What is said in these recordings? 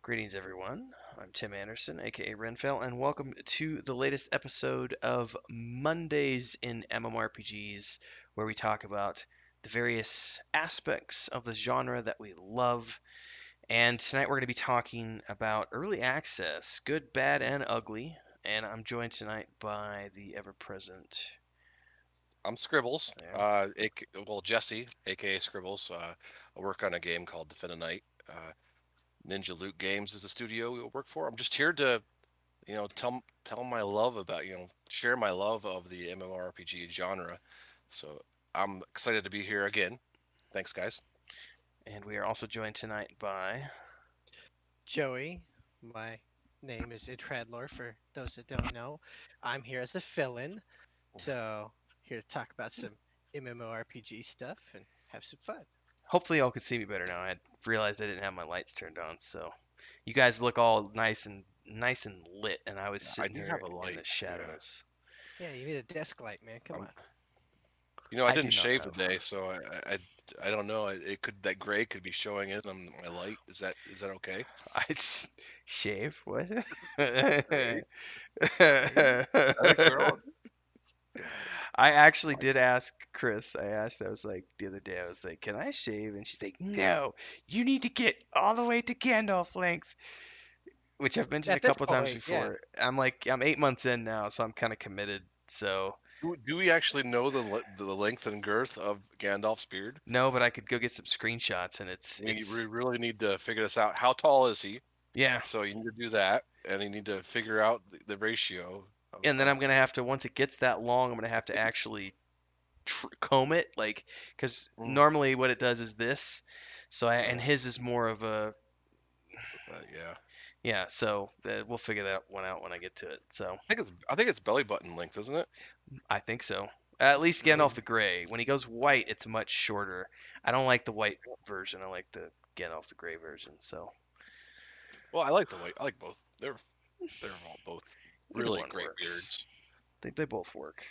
Greetings, everyone. I'm Tim Anderson, aka Renfell, and welcome to the latest episode of Mondays in MMORPGs, where we talk about the various aspects of the genre that we love. And tonight we're going to be talking about early access, good, bad, and ugly. And I'm joined tonight by the ever-present. I'm Scribbles. Yeah. Jesse, aka Scribbles. I work on a game called Defend a Night. Ninja Loot Games is the studio we work for. I'm just here to, tell my love about, share my love of the MMORPG genre. So I'm excited to be here again. Thanks, guys. And we are also joined tonight by. Joey. My name is Idradlor for those that don't know. I'm here as a fill-in, so here to talk about some MMORPG stuff and have some fun. Hopefully, y'all can see me better now. I had realized I didn't have my lights turned on, so you guys look all nice and lit, and I was I sitting do here have a in the light. Yeah. shadows. Yeah, you need a desk light, man. Come I'm, on. I I do didn't not shave have one. today, so I don't know. It could that gray could be showing in on my light. Is that okay? Shave what? Gray, gray. Let it grow. I actually did ask Chris. I was like the other day. I was like, "Can I shave?" And she's like, "No, you need to get all the way to Gandalf length," which I've mentioned a At this couple times point, yeah. before. I'm 8 months in now, so I'm kind of committed. So Do we actually know the length and girth of Gandalf's beard? no, but I could go get some screenshots, and We it's really need to figure this out. How tall is he? yeah. So you need to do that, and you need to figure out the ratio And then of I'm gonna have to once it gets that long, I'm gonna have to actually comb it, like because mm, normally what it does is this. And uh, his is more of a yeah. yeah. So we'll figure that one out when I get to it. So I think it's belly button length, isn't it? I think so. At least Really? Gandalf the Gray. When he goes white, it's much shorter. I don't like the white version. I like the Gandalf the Gray version. So Well, I like the white. I like both. They're all both either really one great works. beards. They both work.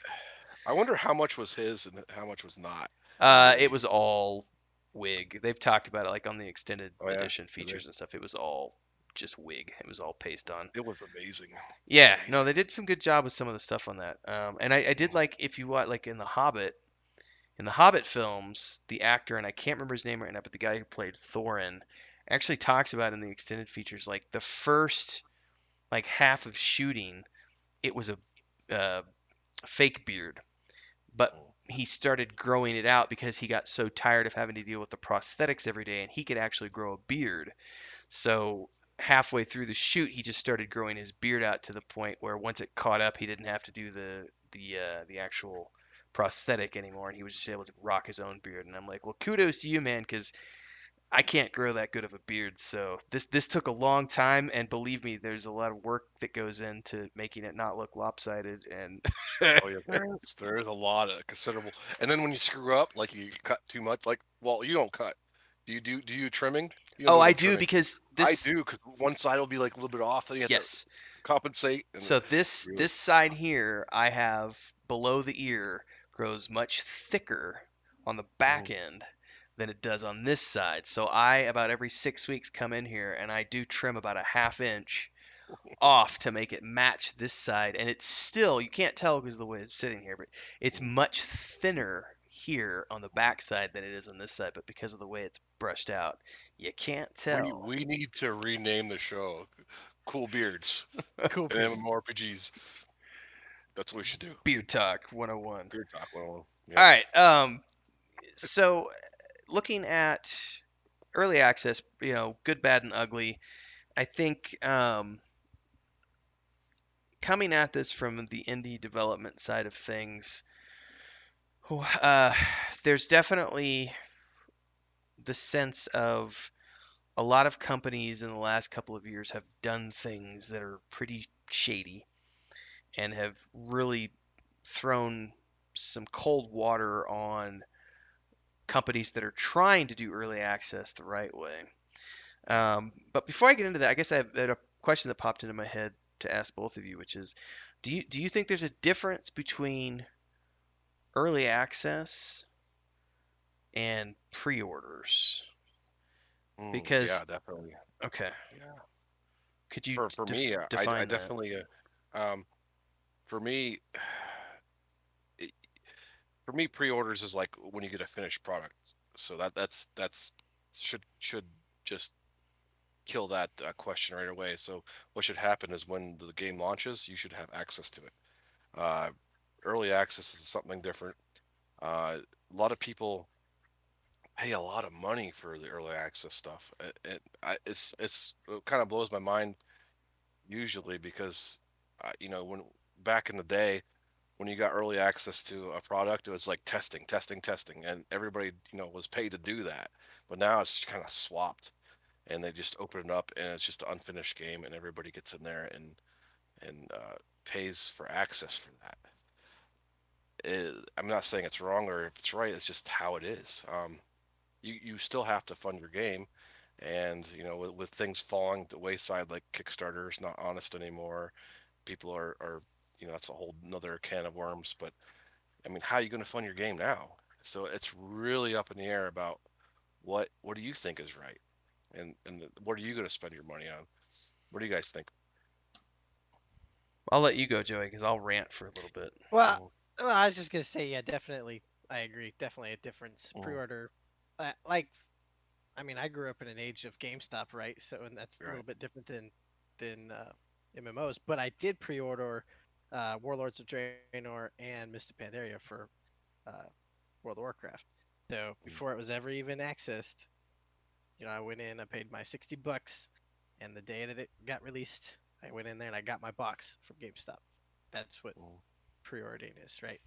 I wonder how much was his and how much was not. Do you It really? was all wig. They've talked about it like on the extended Oh yeah. edition Did they? features and stuff. It was all just wig. It was all paste on. It was amazing. Yeah, no, Amazing. they did some good job with some of the stuff on that. And I did like if you watch like in the Hobbit films, the actor and I can't remember his name right now, but the guy who played Thorin actually talks about in the extended features like the first like half of shooting, it was a uh, fake beard, but he started growing it out because he got so tired of having to deal with the prosthetics every day, and he could actually grow a beard. So halfway through the shoot, he just started growing his beard out to the point where once it caught up, he didn't have to do the actual prosthetic anymore, and he was just able to rock his own beard. And I'm like, well, kudos to you, man, because I can't grow that good of a beard. So this took a long time, and believe me, there's a lot of work that goes into making it not look lopsided. And Oh yeah, there is a lot of considerable. And then when you screw up, like you cut too much, like well, you don't cut. Do you trimming? You don't oh, do I enough do trimming. because I this do because one side will be like a little bit off, then you have to yes. compensate. And So this really, side here, I have below the ear grows much thicker on the back mhm. end than it does on this side. So I about every 6 weeks come in here and I do trim about a half inch off to make it match this side, and it's still you can't tell because of the way it's sitting here, but it's much thinner here on the back side than it is on this side. But because of the way it's brushed out, you can't we tell. we need to rename the show "Cool Beards" Cool and beard. MMORPGs. That's what we should do. Beard Talk 101. Beard Talk 101. All Yep. right. So looking at early access, good, bad, and ugly. I think coming at this from the indie development side of things, uh, there's definitely the sense of a lot of companies in the last couple of years have done things that are pretty shady and have really thrown some cold water on companies that are trying to do early access the right way. But before I get into that, I guess I had a question that popped into my head to ask both of you, which is, do you think there's a difference between early access and pre-orders? Mm, Because yeah, definitely. okay, Yeah. Could you For me, I define that? definitely um, for me it, for me pre-orders is like when you get a finished product. So that's should just kill that question right away. So what should happen is when the game launches, you should have access to it. Uh, Early access is something different. A lot of people pay a lot of money for the early access stuff. It kind of blows my mind usually because when back in the day when you got early access to a product, it was like testing, testing, testing, and everybody was paid to do that. But now it's kind of swapped, and they just open it up, and it's just an unfinished game, and everybody gets in there and pays for access for that. I'm not saying it's wrong or if it's right. It's just how it is. You still have to fund your game, and with things falling the wayside like Kickstarter is not honest anymore. People are that's a whole another can of worms. But I mean, how are you going to fund your game now? So it's really up in the air about what do you think is right, and what are you going to spend your money on? What do you guys think? I'll let you go, Joey, because I'll rant for a little bit. Well, Mm, well, I was just gonna say, yeah, definitely, I agree. Definitely a difference. mm, Pre-order, like, I mean, I grew up in an age of GameStop, right? So, and that's a right. little bit different than MMOs. But I did pre-order Warlords of Draenor and Mists of Pandaria for uh, World of Warcraft. So Mm, before it was ever even accessed, I went in, I paid my $60, and the day that it got released, I went in there and I got my box from GameStop. That's what mm. pre-ordering is, right?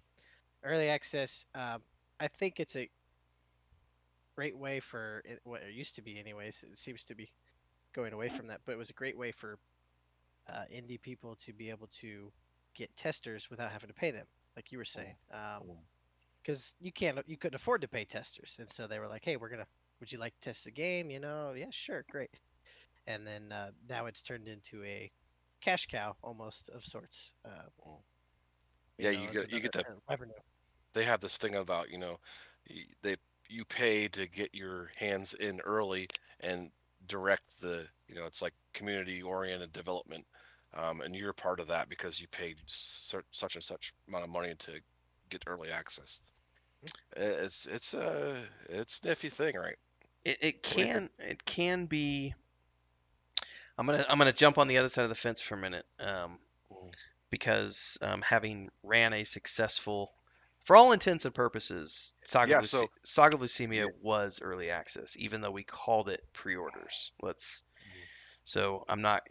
Early access, I think it's a great way for what it used to be, anyways. It seems to be going away from that, but it was a great way for indie people to be able to get testers without having to pay them, like you were saying. Mm, mm. Because you couldn't afford to pay testers, and so they were like, "Hey, would you like to test the game? Yeah, sure, great." And then now it's turned into a cash cow almost of sorts. Mm. Yeah, you As get you another get to revenue. they have this thing about they you pay to get your hands in early and direct it's like community oriented development, and you're part of that because you paid such and such amount of money to get early access. It's a nifty thing, right? It What do you think? can be. I'm gonna jump on the other side of the fence for a minute, Mm. because having ran a successful, for all intents and purposes, Yeah, so Saga of Lucimia yeah. was early access, even though we called it pre-orders. So I'm not,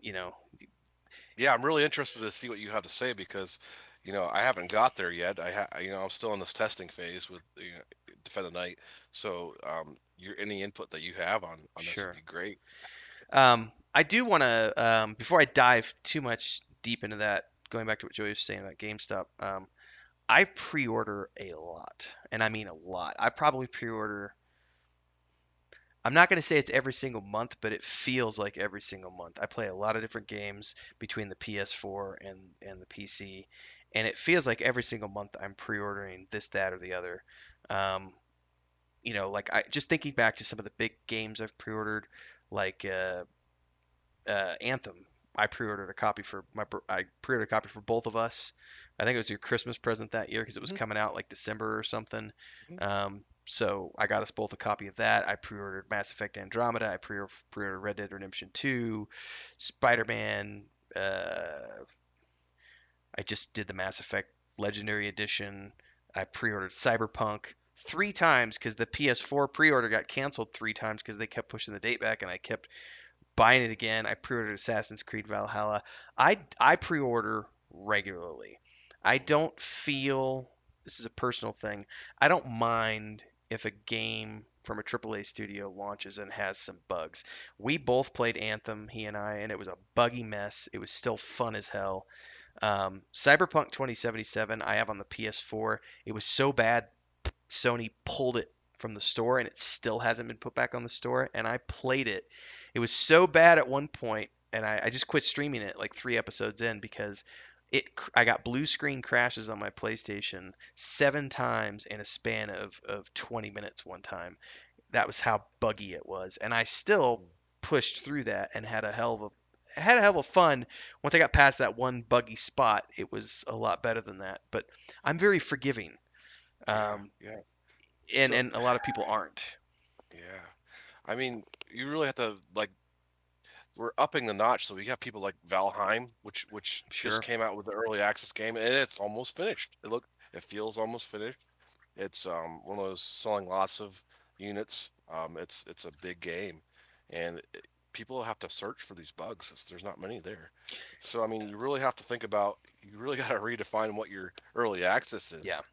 Yeah, I'm really interested to see what you have to say because, I haven't got there yet. I'm still in this testing phase with Defend the Night. So, your any input that you have on this would sure. be great. I do want to, before I dive too much deep into that, going back to what Joey was saying about GameStop, I pre-order a lot, and I mean a lot. I probably pre-order. I'm not going to say it's every single month, but it feels like every single month. I play a lot of different games between the PS4 and the PC, and it feels like every single month I'm pre-ordering this, that, or the other. Um, like I just thinking back to some of the big games I've pre-ordered, like Anthem. I pre-ordered a copy for both of us. I think it was your Christmas present that year because it was Hmm. coming out like December or something. Hmm. So I got us both a copy of that. I pre-ordered Mass Effect Andromeda. I pre-ordered Red Dead Redemption 2, Spider-Man. I just did the Mass Effect Legendary Edition. I pre-ordered Cyberpunk 3 times because the PS4 pre-order got canceled 3 times because they kept pushing the date back, and I kept buying it again. I pre-ordered Assassin's Creed Valhalla. I pre-order regularly. I Mm, don't feel, this is a personal thing. I don't mind if a game from a AAA studio launches and has some bugs. We both played Anthem, he and I, and it was a buggy mess. It was still fun as hell. Cyberpunk 2077 I have on the PS4. It was so bad Sony pulled it from the store and it still hasn't been put back on the store. And I played it. It was so bad at one point, and I just quit streaming it like 3 episodes in because I got blue screen crashes on my PlayStation 7 times in a span of 20 minutes one time. That was how buggy it was, and I still mm, pushed through that and had had a hell of fun. Once I got past that one buggy spot, it was a lot better than that. But I'm very forgiving, Yeah, um, yeah. and So and a lot of people aren't. yeah, I mean, you really have to like we're upping the notch. So we got people like Valheim, which just Sure. came out with the early access game, and it's almost finished. It feels almost finished. It's one of those selling lots of units. It's a big game, and people have to search for these bugs. There's not many there. So I mean, you really have to think about. You really got to redefine what your early access Yeah. is.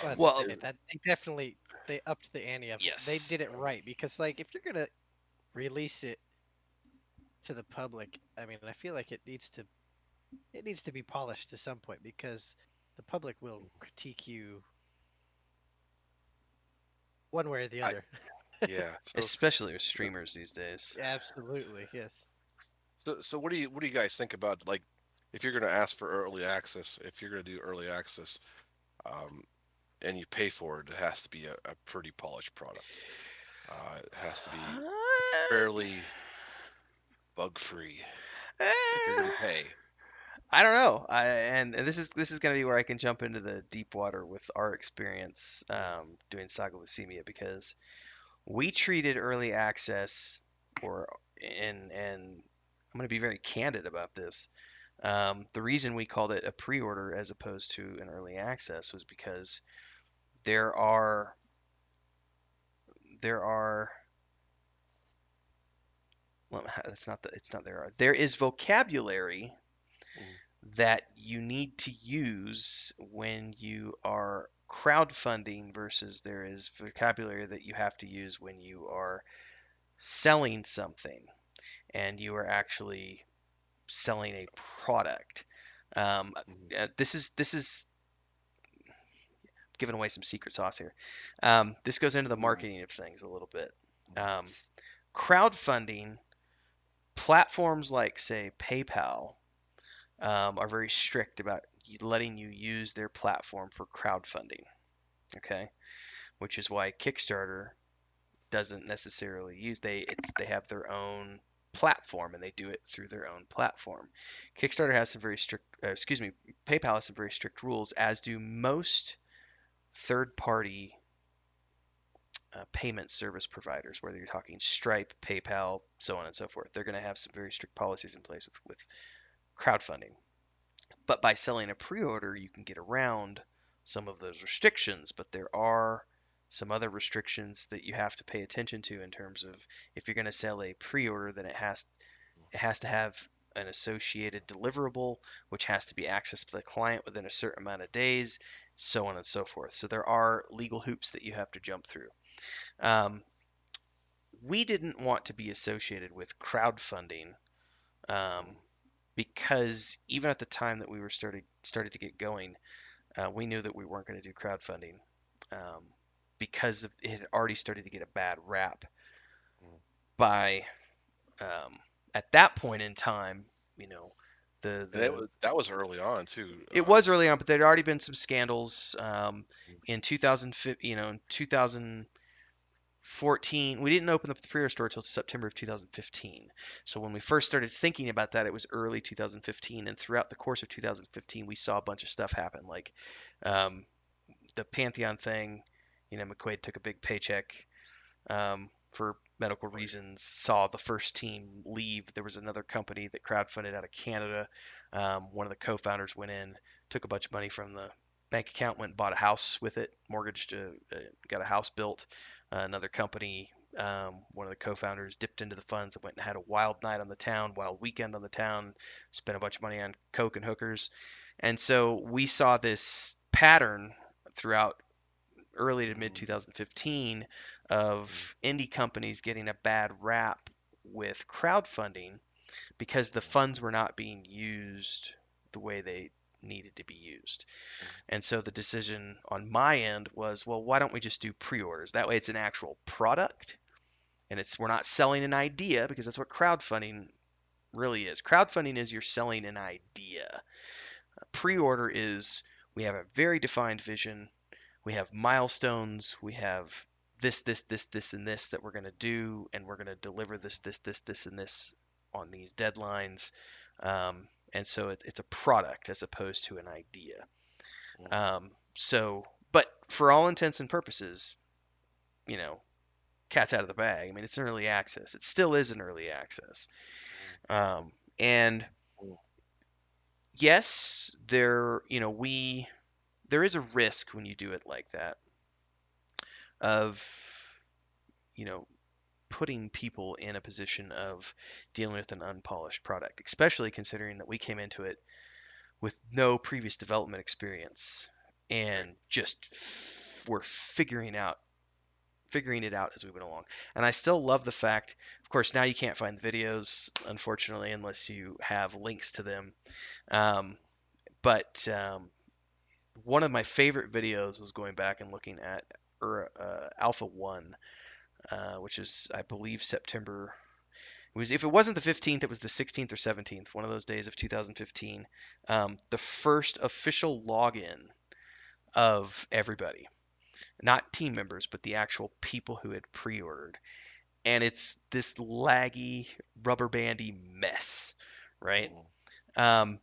Well, that's the Well, thing. That they definitely they upped the ante of it. They yes. did it right because like if you're gonna release it to the public, I mean, I feel like it needs to be polished to some point because the public will critique you one way or the I other. yeah. So Especially with streamers these days. Absolutely, yes. so what do you guys think about like if you're going to ask for early access, if you're going to do early access, um, and you pay for it, it has to be a pretty polished product. It has to be fairly bug free if you're going to Uh, pay. I don't know. And this is going to be where I can jump into the deep water with our experience doing Saga of Lucimia because we treated early access, or and I'm going to be very candid about this. The reason we called it a pre-order as opposed to an early access was because there are there are well, it's not there is vocabulary Mm, that you need to use when you are crowdfunding versus there is vocabulary that you have to use when you are selling something and you are actually selling a product. Um, mm, this is giving away some secret sauce here. This goes into the marketing of things a little bit. mm, Um, Crowdfunding platforms like say PayPal are very strict about letting you use their platform for crowdfunding. Okay, which is why Kickstarter doesn't necessarily use they have their own platform and they do it through their own platform. Kickstarter has some very strict, excuse me, PayPal has some very strict rules, as do most third-party payment service providers, whether you're talking Stripe, PayPal, so on and so forth. They're going to have some very strict policies in place with crowdfunding. But by selling a pre-order, you can get around some of those restrictions, but there are some other restrictions that you have to pay attention to in terms of if you're going to sell a pre-order, then it has to have an associated deliverable, which has to be accessed by the client within a certain amount of days, so on and so forth. So there are legal hoops that you have to jump through. Um, we didn't want to be associated with crowdfunding um, because even at the time that we were started to get going, we knew that we weren't going to do crowdfunding um, because it had already started to get a bad rap mm. by um, at that point in time, you know, the And the that was early on too. it was early on, but there'd already been some scandals Mm, in 2015, in 2014. We didn't open up the pre-order store until September of 2015. So when we first started thinking about that, it was early 2015, and throughout the course of 2015, we saw a bunch of stuff happen, like um, the Pantheon thing. McQuaid took a big paycheck for medical oh yeah. reasons, saw the first team leave. There was another company that crowdfunded out of Canada. One of the co-founders went in, took a bunch of money from the bank account, went and bought a house with it, mortgaged, got a house built. Another company, one of the co-founders dipped into the funds and went and had a wild night on the town, wild weekend on the town, spent a bunch of money on coke and hookers. And so we saw this pattern throughout early to mid Mm, 2015 mm, of indie companies getting a bad rap with crowdfunding because the mm, funds were not being used the way they needed to be used. mm, And so the decision on my end was, well, why don't we just do pre-orders? That way it's an actual product and we're not selling an idea because that's what crowdfunding really is. Crowdfunding is you're selling an idea. Pre-order is we have a very defined vision, we have milestones, we have this, and this that we're going to do, and we're going to deliver this, and this. on these deadlines. And so it's a product as opposed to an idea. Mm-hmm. But for all intents and purposes, you know, cat's out of the bag. I mean, it's an early access. It still is an early access. And yes, there is a risk when you do it like that of, you know, putting people in a position of dealing with an unpolished product, especially considering that we came into it with no previous development experience Right. and just were figuring it out as we went along. And I still love the fact, of course, now you can't find the videos, unfortunately, unless you have links to them. Um, but one of my favorite videos was going back and looking at Alpha 1, which is, I believe, September. It was, if it wasn't the 15th, it was the 16th or 17th, one of those days of 2015. The first official login of everybody, not team members, but the actual people who had pre-ordered. And it's this laggy, rubber bandy mess, right? Mm-hmm. Um,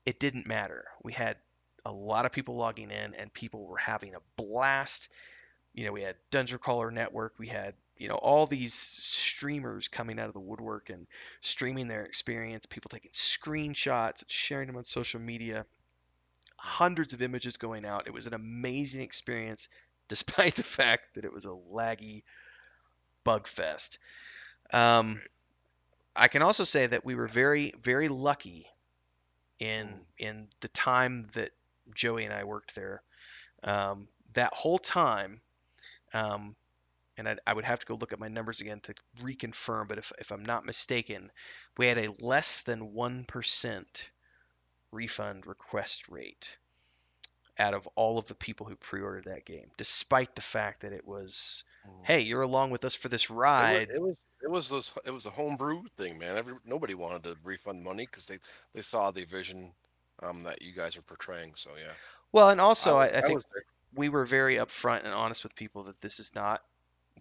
it didn't matter. We had a lot of people logging in, and people were having a blast. We had Dungeon Crawler Network. We had, all these streamers coming out of the woodwork and streaming their experience. People taking screenshots, sharing them on social media. Hundreds of images going out. It was an amazing experience, despite the fact that it was a laggy bug fest. Um, Right. I can also say that we were very, very lucky Mm-hmm. in the time that Joey and I worked there. That whole time, um, and I would have to go look at my numbers again to reconfirm, but if I'm not mistaken, we had a less than 1% refund request rate out of all of the people who pre-ordered that game, despite the fact that it was, Mm-hmm. hey, you're along with us for this It was ride. it was it was those it was a homebrew thing, man. Nobody wanted to refund money because they saw the vision that you guys are portraying. So yeah, Well, and I also was I I think was there. we were very upfront and honest with people that this is not,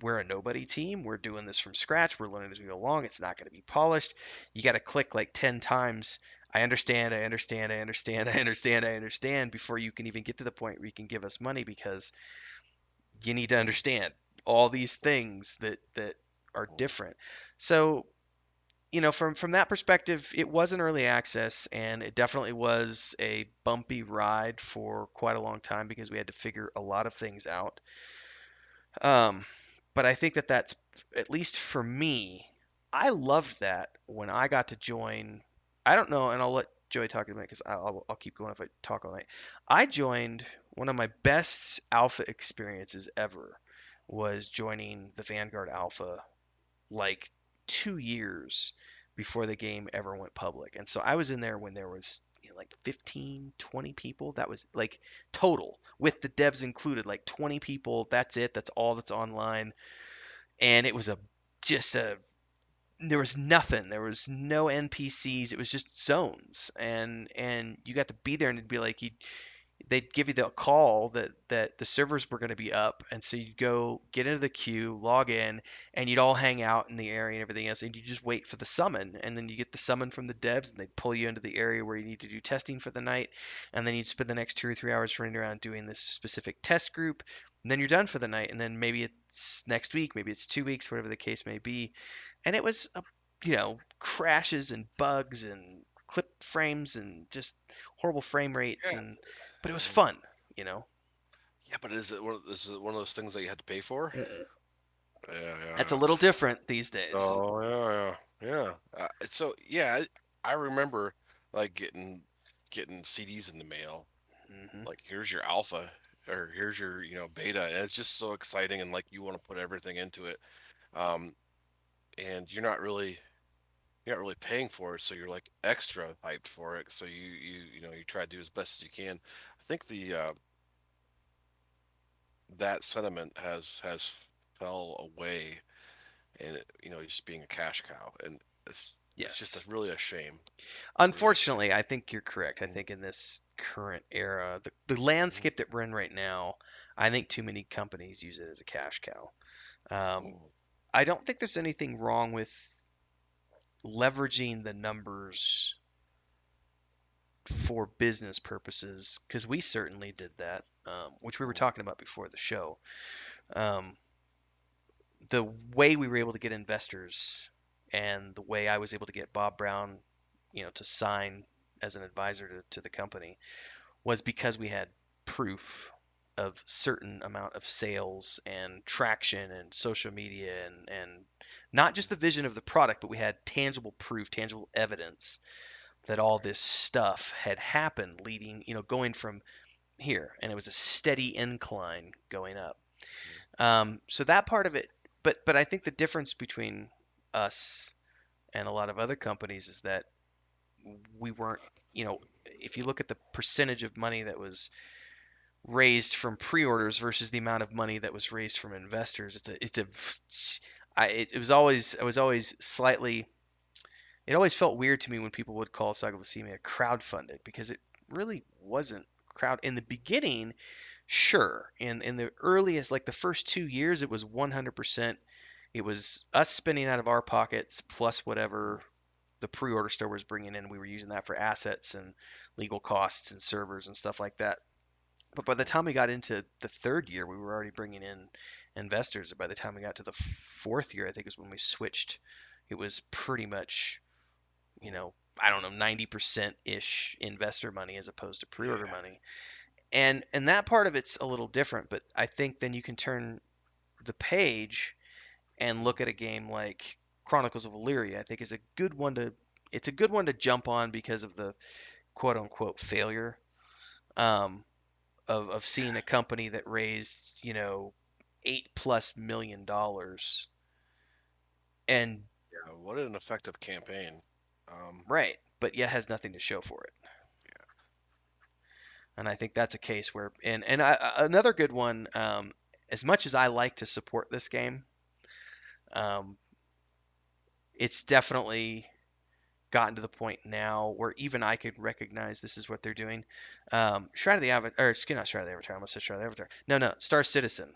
we're a nobody team. We're doing this from scratch. We're learning as we go along. It's not going to be polished. You got to click like 10 times. I understand, I understand, I understand, I understand, I understand before you can even get to the point where you can give us money, because you need to Mm-hmm. understand all these things that are different. So, from that perspective, it was an early access, and it definitely was a bumpy ride for quite a long time because we had to figure a lot of things out. Um, but I think that that's, at least for me, I loved that when I got to join. I don't know, and I'll let Joey talk in a minute because I'll keep going if I talk all night. I joined, one of my best alpha experiences ever was joining the Vanguard Alpha like 2 years before the game ever went public. And so I was in there when there was, like 15, 20 people. That was like total with the devs included, like 20 people. That's it. That's all that's online. And it was just a, there was nothing. There was no NPCs. It was just zones. And you got to be there, and it'd be like they'd give you the call that the servers were going to be up, and so you'd go get into the queue, log in, and you'd all hang out in the area and everything else, and you just wait for the summon, and then you get the summon from the devs, and they'd pull you into the area where you need to do testing for the night, and then you'd spend the next 2 or 3 hours running around doing this specific test group, and then you're done for the night, and then maybe it's next week, maybe it's 2 weeks, whatever the case may be, and it was crashes and bugs and clip frames and just horrible frame rates, Yeah. and but it was Mhm. fun, you know. Yeah, but is it one of those things that you had to pay for? Mm-mm. Yeah, yeah, That's a yeah. little different these days. So yeah, yeah, yeah. So yeah, I remember like getting CDs in the mail. Hmm. Like here's your alpha or here's your beta, and it's just so exciting and like you want to put everything into it. Um, and you're not really paying for it, so you're like extra hyped for it. So you try to do as best as you can. I think the that sentiment has fell away, and just being a cash cow, and it's just Yes. really a shame, really a shame. Unfortunately, I think you're correct. I Mm, think in this current era, the mm, landscape that we're in right now, I think too many companies use it as a cash cow. Um, mm, I don't think there's anything wrong with leveraging the numbers for business purposes, because we certainly did that, which we were talking about before the show. Um, the way we were able to get investors and the way I was able to get Bob Brown, to sign as an advisor to the company was because we had proof of certain amount of sales and traction and social media and not just the vision of the product, but we had tangible proof, tangible evidence that all this stuff had happened leading, going from here, and it was a steady incline going up. So that part of it, but I think the difference between us and a lot of other companies is that we weren't, if you look at the percentage of money that was raised from pre-orders versus the amount of money that was raised from investors, it was always, I was always slightly, it always felt weird to me when people would call Saga of Lucimia crowdfunded because it really wasn't crowd in the beginning. Sure, in the earliest, like the first 2 years, it was 100%. It was us spending out of our pockets plus whatever the pre-order store was bringing in. We were using that for assets and legal costs and servers and stuff like that. But by the time we got into the third year, we were already bringing in investors. By the time we got to the fourth year, I think is when we switched. It was pretty much, I don't know, 90% ish investor money as opposed to pre-order Yeah. money. And that part of it's a little different, but I think then you can turn the page and look at a game like Chronicles of Illyria. I think is a good one to it's a good one to jump on because of the quote unquote failure, of seeing a company that raised, $8+ million and Yeah, what an effective campaign. Um, right, but yet has nothing to show for it. And I think that's a case where another good one, as much as I like to support this game, um, it's definitely gotten to the point now where even I could recognize this is what they're doing. Shroud of the Avatar, or excuse not Shroud of the Avatar. I almost said Shroud of the Avatar. No, no, Star Citizen.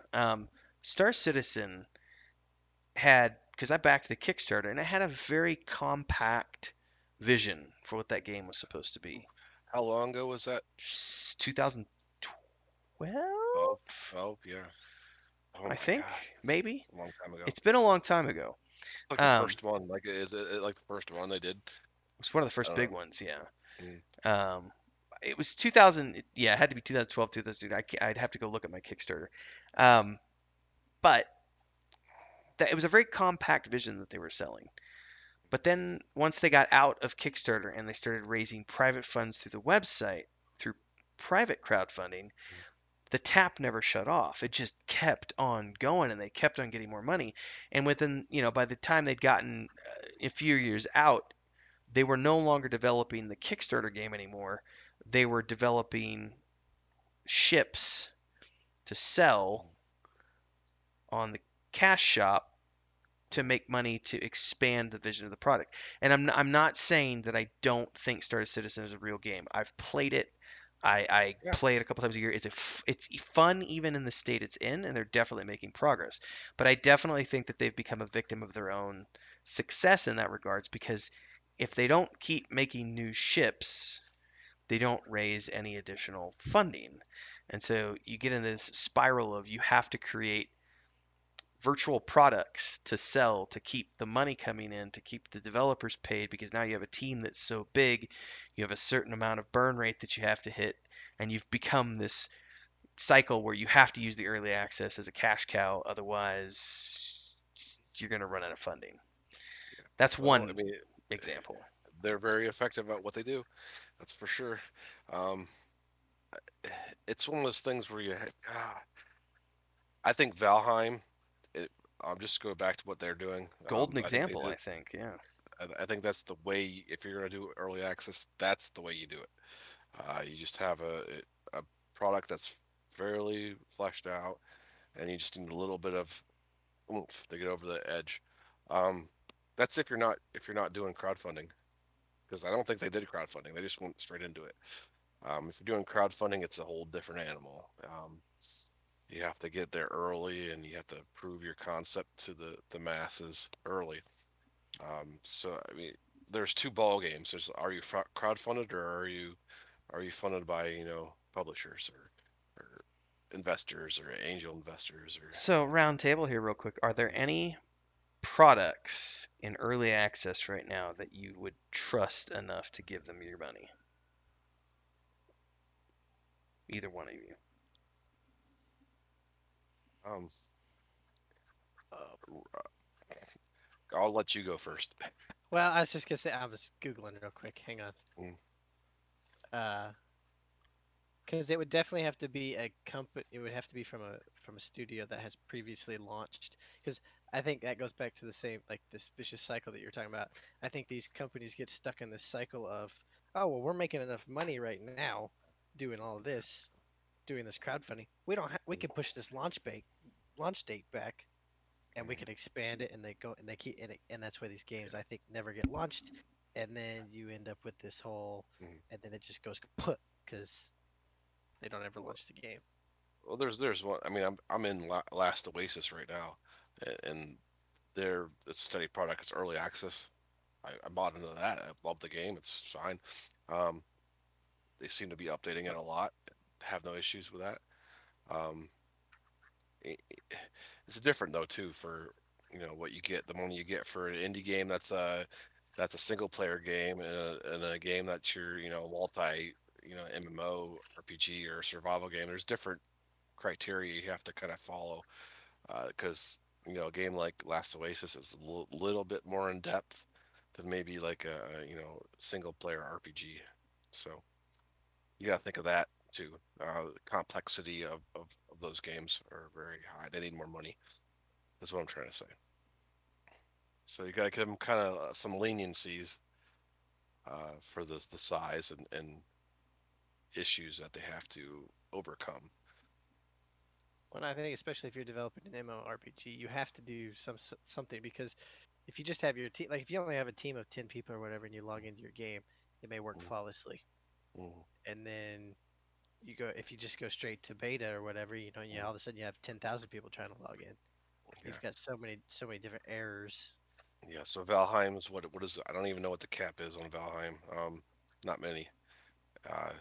Star Citizen had, because I backed the Kickstarter, and it had a very compact vision for what that game was supposed to be. how long ago was that? 2012, 12, 12, yeah. Oh I my think, God, maybe. a long time ago. It's been a long time ago. Like the Um, first one, like is it like the first one they did? it was one of the first big Um, ones, yeah. mm, Um, it was 2000. Yeah, it had to be 2012, 2000. I'd have to go look at my Kickstarter. Um, but it was a very compact vision that they were selling. But then once they got out of Kickstarter and they started raising private funds through the website, through private crowdfunding, the tap never shut off. It just kept on going and they kept on getting more money. And within, by the time they'd gotten a few years out, they were no longer developing the Kickstarter game anymore. They were developing ships to sell on the cash shop to make money to expand the vision of the product. And I'm not saying that I don't think Star Citizen is a real game. I've played it. I yeah, play it a couple times a year. It's fun even in the state it's in, and they're definitely making progress. But I definitely think that they've become a victim of their own success in that regards because if they don't keep making new ships, they don't raise any additional funding. And so you get in this spiral of you have to create virtual products to sell to keep the money coming in, to keep the developers paid, because now you have a team that's so big, you have a certain amount of burn rate that you have to hit, and you've become this cycle where you have to use the early access as a cash cow, otherwise you're going to run out of funding. That's well, I one mean, example. they're very effective at what they do. That's for sure. Um, it's one of those things where I think Valheim. It, I'm just go back to what they're doing. Golden I think they example, do. I think. Yeah. I think that's the way. If you're gonna do early access, that's the way you do it. You just have a product that's fairly fleshed out, and you just need a little bit of oomph to get over the edge. Um, that's if you're not doing crowdfunding, because I don't think they did crowdfunding. They just went straight into it. If you're doing crowdfunding, it's a whole different animal. You have to get there early, and you have to prove your concept to the masses early. So I mean, there's two ball games. There's are you crowdfunded or are you funded by publishers or investors or angel investors or So round table here, real quick. Are there any products in early access right now that you would trust enough to give them your money? Either one of you. um. Uh, I'll let you go first. well, I was just gonna say I was googling real quick. Hang on. Mm, Uh, because it would definitely have to be a company. It would have to be from a studio that has previously launched. Because I think that goes back to the same like this vicious cycle that you're talking about. I think these companies get stuck in this cycle of, oh well, we're making enough money right now, doing all of this, doing this crowdfunding. We mm, can push this launch date back, and we mm. can expand it, and they go and they keep and that's why these games I think never get launched, and then you end up with this whole, Mm. and then it just goes kaput because they don't ever Well, launch the game. well, there's one. I mean, I'm in Last Oasis right now, and it's a steady product. It's early access. I bought into that. I love the game. It's fine. Um, they seem to be updating it a lot. Have no issues with that. Um, it, it's different though too for what you get, the money you get for an indie game that's a single player game and a game that's your multi MMO RPG or survival game. There's different criteria you have to kind of follow because a game like Last Oasis is a little bit more in depth than maybe like a single player RPG. So you got to think of that too. The complexity of those games are very high. They need more money. That's what I'm trying to say. So you got to give them kind of some leniencies for the size and issues that they have to overcome. Well, I think especially if you're developing an MMORPG, you have to do something because if you just have your team, like if you only have a team of 10 people or whatever, and you log into your game, it may work Mm, flawlessly. mm, And then if you just go straight to beta or whatever, mm. all of a sudden you have 10,000 people trying to log in. Yeah, You've got so many different errors. yeah. So Valheim's what is I don't even know what the cap is on Valheim. Not many. Uh,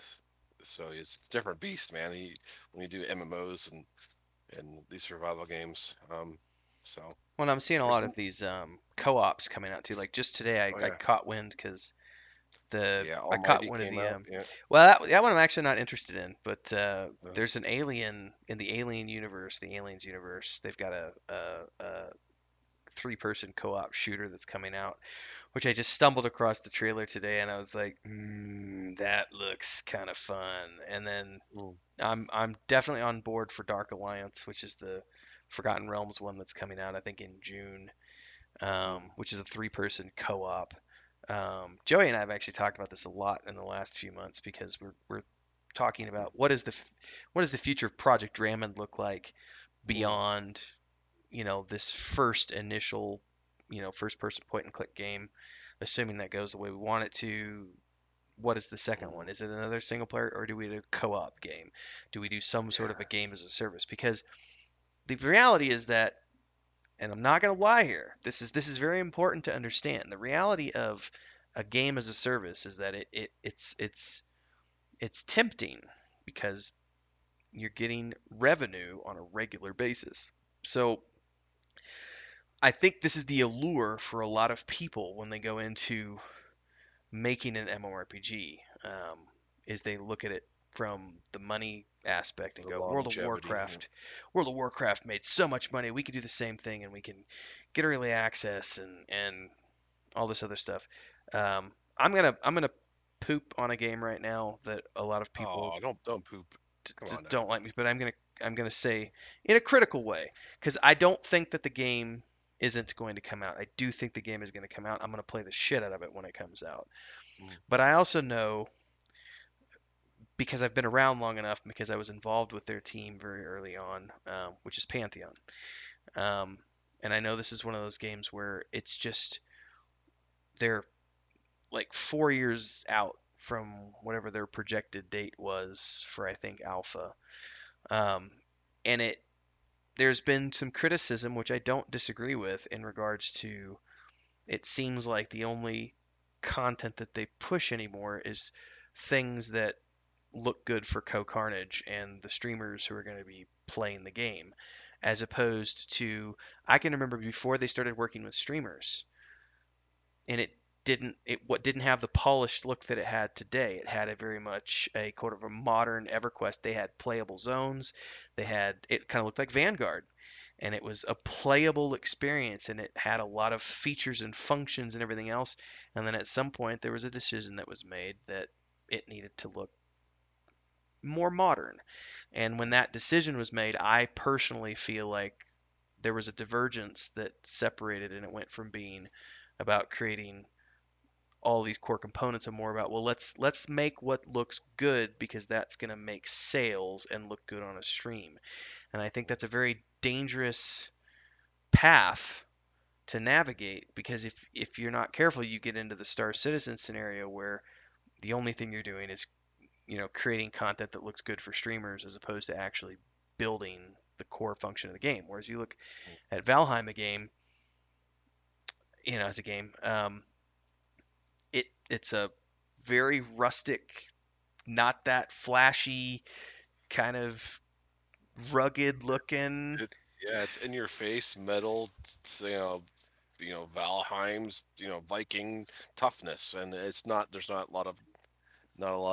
so it's different beast, man. When you do MMOs and these survival games. So Well, I'm seeing a there's lot of these co-ops coming out too. Like just today, oh I yeah, caught wind because yeah. I caught Almighty one of came the out. Yeah. well that one I'm actually not interested in, but Uh, there's an alien in the Alien universe, the Aliens universe. They've got a three-person co-op shooter that's coming out, which I just stumbled across the trailer today, and I was like, that looks kind of fun. And then mm, I'm definitely on board for Dark Alliance, which is the Forgotten Realms one that's coming out, I think in June, mm, which is a three-person co-op. Joey and I have actually talked about this a lot in the last few months because we're talking mm, about what does the future of Project Drammond look like mm, beyond this first initial first person point and click game, assuming that goes the way we want it to. What is the second one? mm. Is it another single player or do we do a co-op game? Do we do some sort of a Yeah. game as a service? Because the reality is that, and I'm not going to lie here, this is very important to understand. The reality of a game as a service is that it's tempting because you're getting revenue on a regular basis. So I think this is the allure for a lot of people when they go into making an MMORPG. Is they look at it from the money aspect and The go, longevity. Yeah. World of Warcraft made so much money, we could do the same thing and we can get early access and all this other stuff. I'm gonna poop on a game right now that a lot of people Oh, don't poop. Come on now. don't like me, but I'm gonna say in a critical way because I don't think that the game isn't going to come out. I do think the game is going to come out. I'm going to play the shit out of it when it comes out. Mm, But I also know because I've been around long enough, because I was involved with their team very early on, which is Pantheon. Um, and I know this is one of those games where it's just they're like 4 years out from whatever their projected date was for I think Alpha. Um, and there's been some criticism, which I don't disagree with, in regards to it seems like the only content that they push anymore is things that look good for Co-Carnage and the streamers who are going to be playing the game, as opposed to I can remember before they started working with streamers, and it didn't have the polished look that it had today. It had a very much a kind of a modern EverQuest. They had playable zones. It kind of looked like Vanguard, and it was a playable experience, and it had a lot of features and functions and everything else. And then at some point there was a decision that was made that it needed to look more modern. And when that decision was made, I personally feel like there was a divergence that separated, and it went from being about creating all these core components and more about, well, let's make what looks good because that's going to make sales and look good on a stream. And I think that's a very dangerous path to navigate, because if you're not careful, you get into the Star Citizen scenario where the only thing you're doing is, creating content that looks good for streamers as opposed to actually building the core function of the game. Whereas you look at Valheim, a game, as a game, it's a very rustic, not that flashy, kind of rugged looking. It, yeah, it's in your face metal, Valheim's, Viking toughness, and it's not. There's not a lot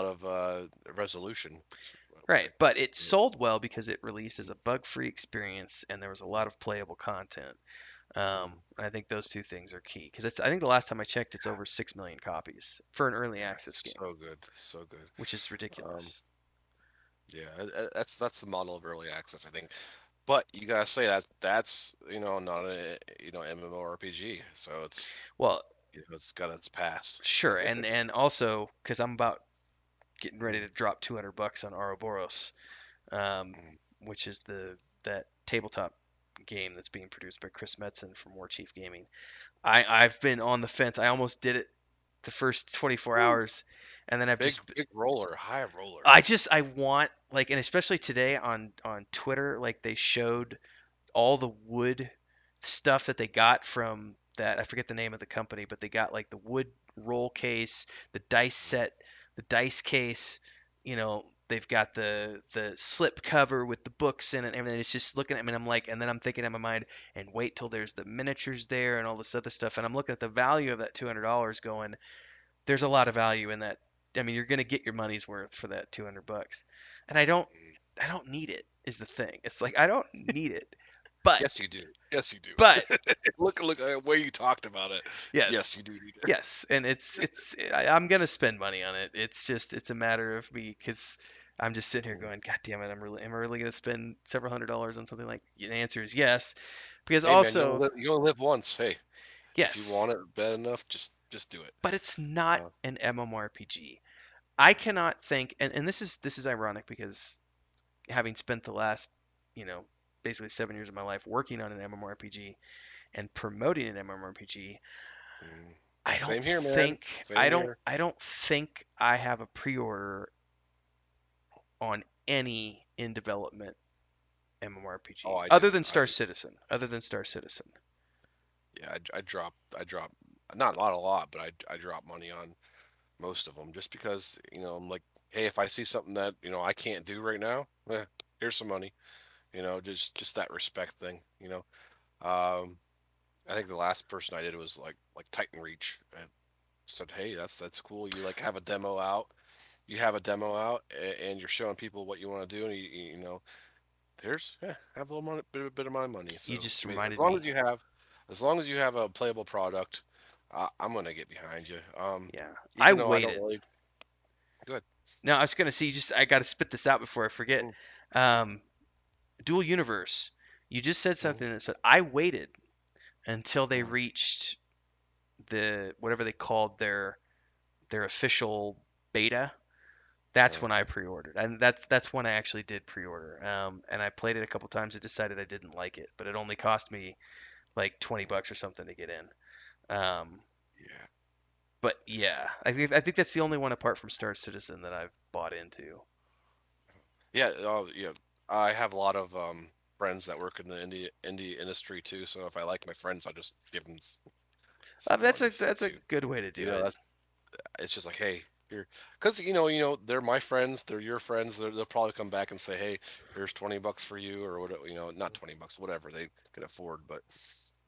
of resolution. Right, but it sold well because it released as a bug-free experience and there was a lot of playable content. Mm, And I think those two things are key because I think the last time I checked, it's over 6 million copies for an early yeah, access game, so good, so good. which is Um, ridiculous. yeah, that's the model of early access, I think. But you gotta say that's not a MMORPG, so Well, it's got its pass. sure, and also because I'm about getting ready Mm, to drop $200 on Ouroboros, um, mm. which is the that tabletop game that's being produced by Chris Metzen from War Chief Gaming. I've been on the fence. I almost did it the first 24 Woo. hours, and then Big roller, high roller. I want, like, and especially today on Twitter, like they showed all the wood stuff that they got from that. I forget the name of the company, but they got like the wood roll case, the dice set, the dice case. They've got the slip cover with the books in it and everything. It's just looking at me, and I'm like, and then I'm thinking in my mind, and wait till there's the miniatures there and all this other stuff. And I'm looking at the value of that $200, going, there's a lot of value in that. I mean, you're gonna get your money's worth for that $200, and I don't need it. Is the thing. It's like I don't need it, but Yes, you do. Yes, you do. but Look at the way you talked about it. yes, Yes, you do need it. yes, and I'm gonna spend money on it. It's a matter of me because I'm just sitting here Mm. going, God damn it, am I really gonna spend several $100s on something like? The answer is yes, because Hey man, also you only live once. Hey, if you yes, want it bad enough, just do it. but it's not Uh, an MMORPG. I cannot think, and this is ironic because having spent the last, you know, basically 7 years of my life working on an MMORPG and promoting an MMORPG, mm. I don't Same here, man. think Same here. I don't think I have a pre-order on any in development Oh, MMORPG I other do. than I Star do. Citizen. Other than Star Citizen. Yeah, I drop, not a lot, but I drop money on most of them just because I'm like, hey, if I see something that I can't do right now, here's some money. Just that respect thing. Um, I think the last person I did was like Titan Reach, and said, hey, that's cool. You like have a demo out. You have a demo out, and you're showing people what you want to do, and there's have a little money, bit of my money. You So just I mean, reminded me. as long as you have a playable product, I'm gonna get behind you. Yeah, I Even though I don't waited. really good. No, I was gonna see. Just I got to spit this out before I forget. Mm, Um, Dual Universe. You just said mm, something that said I waited until they mm, reached the whatever they called their official beta. That's uh, when I pre-ordered, and that's when I actually did pre-order. And I played it a couple times. I decided I didn't like it, but it only cost me like 20 mm, bucks or something to get in. yeah, But yeah, I think that's the only one apart from Star Citizen that I've bought into. yeah. Oh, yeah. I have a lot of friends that work in the indie industry too. So if I like my friends, I just give them some money That's a to, good way to do it. that's it's just like, hey, here, because they're my friends, they're your friends, they'll probably come back and say, hey, here's $20 for you, or whatever, not $20, whatever they can afford, but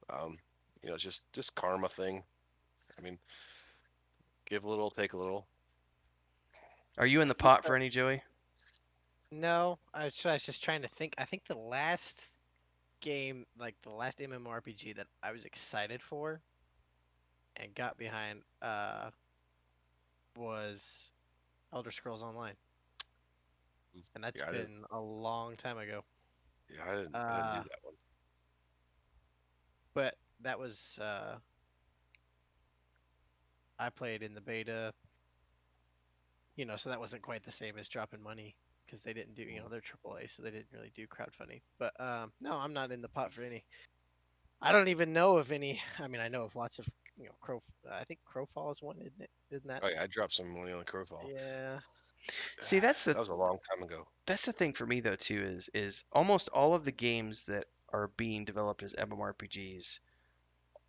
um, it's just karma thing. I mean, give a little, take a little. Are you in the pot for any, Joey? No, I was just trying to think. I think the last game, like the last MMORPG that I was excited for and got behind, was Elder Scrolls Online, and that's Yeah, I didn't. been a long time ago. Yeah, I didn't do Uh, that one. but that was I played in the beta, so that wasn't quite the same as dropping money because they didn't do, they're AAA, so they didn't really do crowdfunding. But no, I'm not in the pot for any. I don't even know of any. I mean, I know of lots of, Crow. I think Crowfall is one, isn't it? Isn't that? Oh yeah, I dropped some money on Crowfall. Yeah. See, That was a long time ago. that's the thing for me though too is almost all of the games that are being developed as MMORPGs,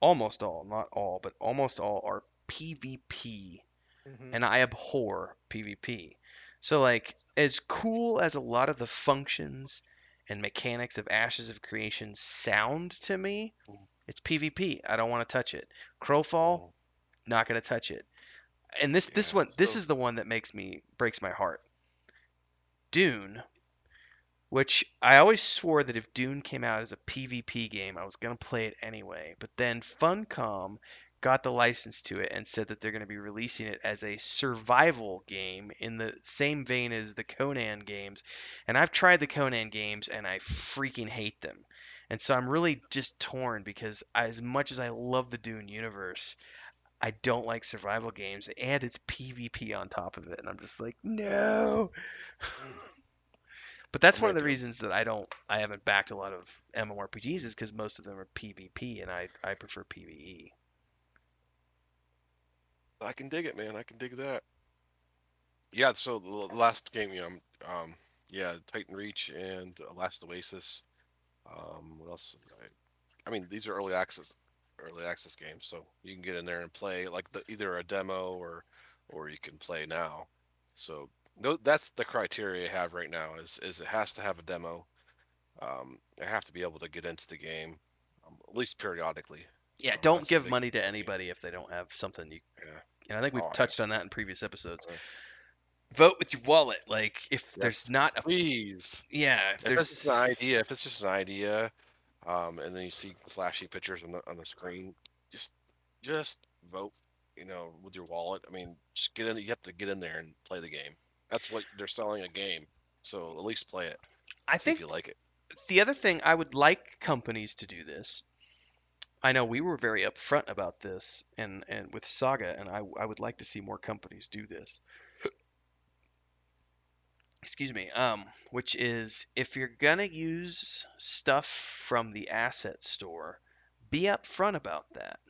almost all, not all, but almost all are PvP, Mhm. and I abhor PvP. So like as cool as a lot of the functions and mechanics of Ashes of Creation sound to me, Mhm, it's PvP. I don't want to touch it. Crowfall, mhm. not going to touch it. And this Yeah. one, this So is the one that breaks my heart. Dune, which I always swore that if Dune came out as a PvP game, I was going to play it anyway. But then Funcom got the license to it and said that they're going to be releasing it as a survival game in the same vein as the Conan games. And I've tried the Conan games and I freaking hate them. And so I'm really just torn because as much as I love the Dune universe, I don't like survival games and it's PvP on top of it. And I'm just like, no. But that's I'm one of right the there. reasons that I haven't backed a lot of MMORPGs is because most of them are PvP and I prefer PvE. I can dig it, man. I can dig that. Yeah. So the last game, yeah, Titan Reach and Last Oasis. What else? I mean, these are early access games, so you can get in there and play like either a demo or you can play now. So no, that's the criteria I have right now is it has to have a demo. I have to be able to get into the game, at least periodically. Yeah, don't That's a give big money thing to for me. anybody if they don't have something you. Yeah. And I think we've Oh yeah. touched on that in previous episodes. Uh, Vote with your wallet. Like if there's yes, not a please. yeah, if If it's just an there's idea, if it's just an idea, and then you see flashy pictures on the screen, just just vote. With your wallet. I mean, just get in. You have to get in there and play the game. That's what they're selling a game, so at least play it. I See if think you like it. the other thing I would like companies to do this. I know we were very upfront about this and with Saga and I would like to see more companies do this. Excuse me, which is if you're gonna use stuff from the asset store, be upfront about that.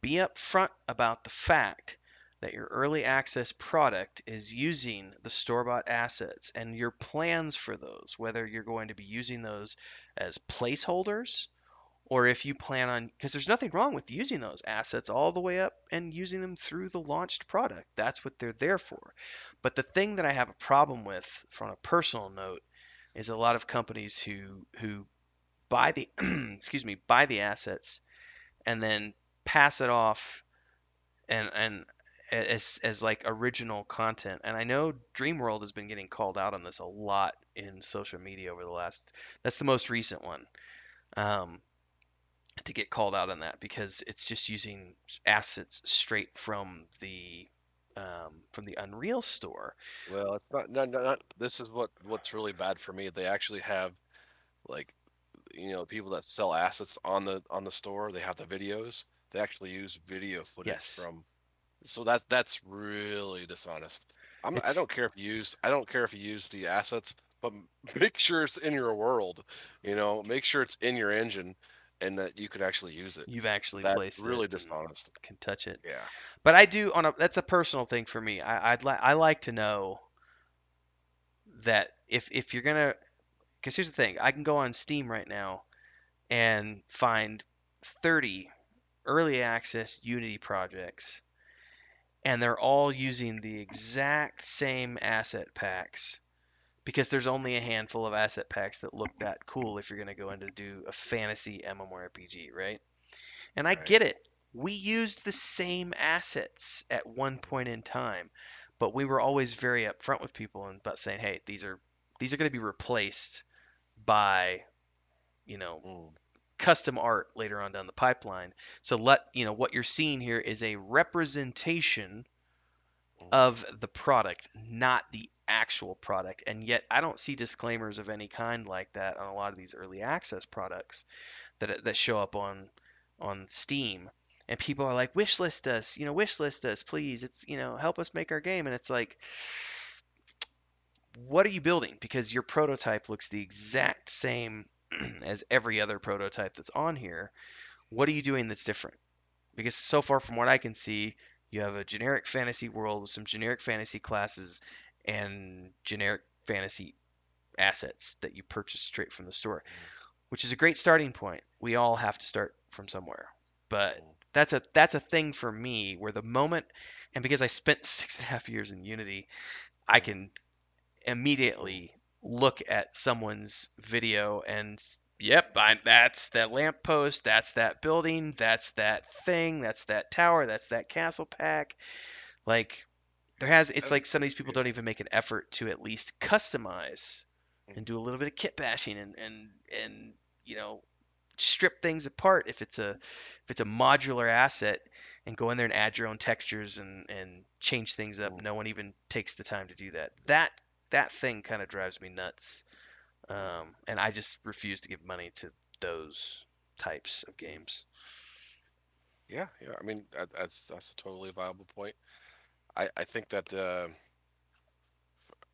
Be upfront about the fact that your early access product is using the store-bought assets and your plans for those, whether you're going to be using those as placeholders or if you plan on, because there's nothing wrong with using those assets all the way up and using them through the launched product. That's what they're there for. But the thing that I have a problem with from a personal note is a lot of companies who buy the excuse me, buy the assets and then pass it off and as like original content. And I know Dreamworld has been getting called out on this a lot in social media over the last, that's the most recent one. Um, to get called out on that because it's just using assets straight from the Unreal store. Well, it's not. This is what's really bad for me. They actually have like people that sell assets on the store. They have the videos. They actually use video footage Yes, from. So that's really dishonest. I it's don't care if you use the assets, but make sure it's in your world. Make sure it's in your engine, and that you could actually use it. you've actually That's placed it really and dishonest. can touch it. Yeah. But I do on a that's a personal thing for me. I like to know that if you're gonna because here's the thing, I can go on Steam right now and find 30 early access Unity projects, and they're all using the exact same asset packs because there's only a handful of asset packs that look that cool if you're going to go in to do a fantasy MMORPG, right? And I Right. get it. We used the same assets at one point in time, but we were always very upfront with people and about saying, "Hey, these are going to be replaced by, you know, Mm, custom art later on down the pipeline." So what you're seeing here is a representation mm, of the product, not the actual product. And yet I don't see disclaimers of any kind like that on a lot of these early access products that show up on Steam. And people are like, wish list us, please. It's, help us make our game. And it's like, what are you building? Because your prototype looks the exact same as every other prototype that's on here. What are you doing that's different? Because so far from what I can see, you have a generic fantasy world with some generic fantasy classes and generic fantasy assets that you purchase straight from the store, mm, which is a great starting point. We all have to start from somewhere. But mm, that's a thing for me where the moment, and because I spent 6.5 years in Unity, I mm, can mm, immediately look at someone's video and yep, that's that lamppost, that's that building, that's that thing, that's that tower, that's that castle pack. Like it's and, like some of these people yeah, don't even make an effort to at least customize mm, and do a little bit of kit bashing and you know strip things apart if it's a modular asset and go in there and add your own textures and change things up. mm, No one even takes the time to do that. That thing kind of drives me nuts. mm, And I just refuse to give money to those types of mm. games. Yeah, yeah. I mean, that's a totally viable point. I think that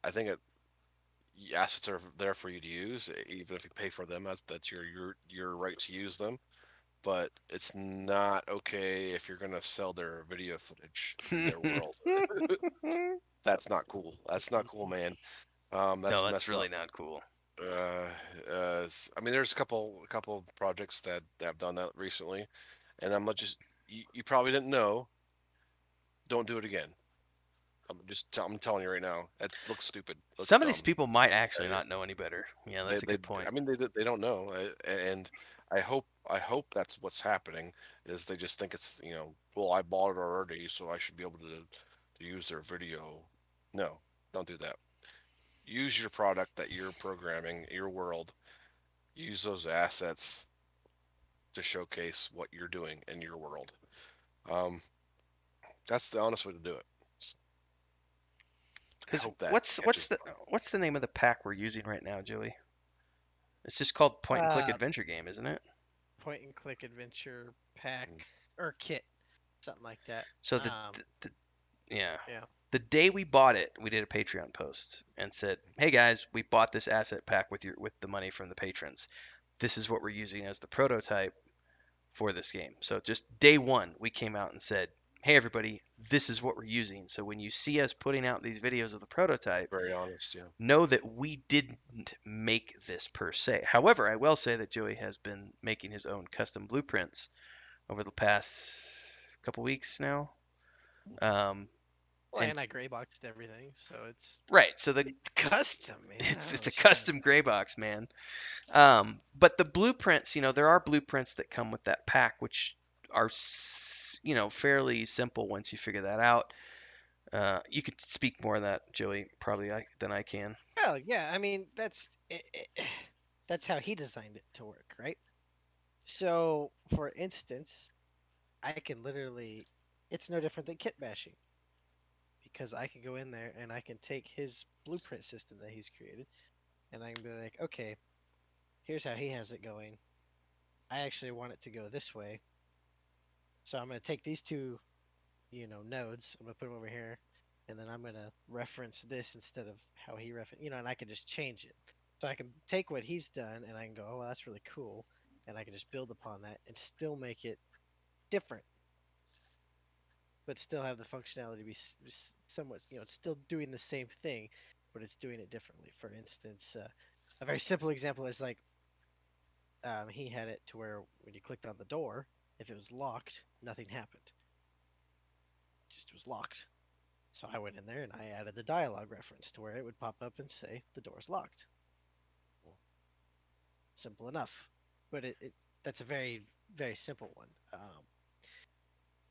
I think assets are there for you to use, even if you pay for them. That's your right to use them. But it's not okay if you're gonna sell their video footage in their world. That's not cool. That's not cool, man. No, That's that's messed really up. not cool. Uh, I mean, there's a couple projects that have done that recently, and I'm not just you probably didn't know. Don't do it again. I'm telling you right now. It looks stupid. Looks Some of these dumb. people might actually Uh, not know any better. Yeah, they that's a they good point. I mean they don't know, and I hope that's what's happening is they just think it's well, I bought it already, so I should be able to use their video. No, don't do that. Use your product that you're programming, your world. Use those assets to showcase what you're doing in your world. Um, that's the honest way to do it. So I Because hope that what's what's catches the on. what's the name of the pack we're using right now, Joey? It's just called Point and Click Uh, Adventure Game, isn't it? point and click adventure pack Mm, or kit, something like that. So the yeah, Yeah. the day we bought it, we did a Patreon post and said, "Hey guys, we bought this asset pack with the money from the patrons. This is what we're using as the prototype for this game." So just day one, we came out and said, "Hey everybody, this is what we're using." So when you see us putting out these videos of the prototype, very honest, yeah. know that we didn't make this per se. However, I will say that Joey has been making his own custom blueprints over the past couple weeks now. Um, Well, and and I gray boxed everything, so right, so the it's custom, man. I it's don't know it's a what you're talking custom gray box, man. But the blueprints, there are blueprints that come with that pack, which are fairly simple once you figure that out. You could speak more of that, Joey, probably than I can. about. Well, yeah. I mean, that's how he designed it to work, right? So, for instance, I can literally, it's no different than kit bashing because I can go in there and I can take his blueprint system that he's created and I can be like, okay, here's how he has it going. I actually want it to go this way. So I'm going to take these two, nodes. I'm going to put them over here and then I'm going to reference this instead of how he referenced, and I can just change it. So I can take what he's done and I can go, oh, well, that's really cool. And I can just build upon that and still make it different, but still have the functionality to be somewhat, it's still doing the same thing, but it's doing it differently. For instance, a very simple example is like he had it to where when you clicked on the door, if it was locked, nothing happened. It just was locked. So I went in there and I added the dialogue reference to where it would pop up and say the door's locked. Simple enough, but it that's a very simple one.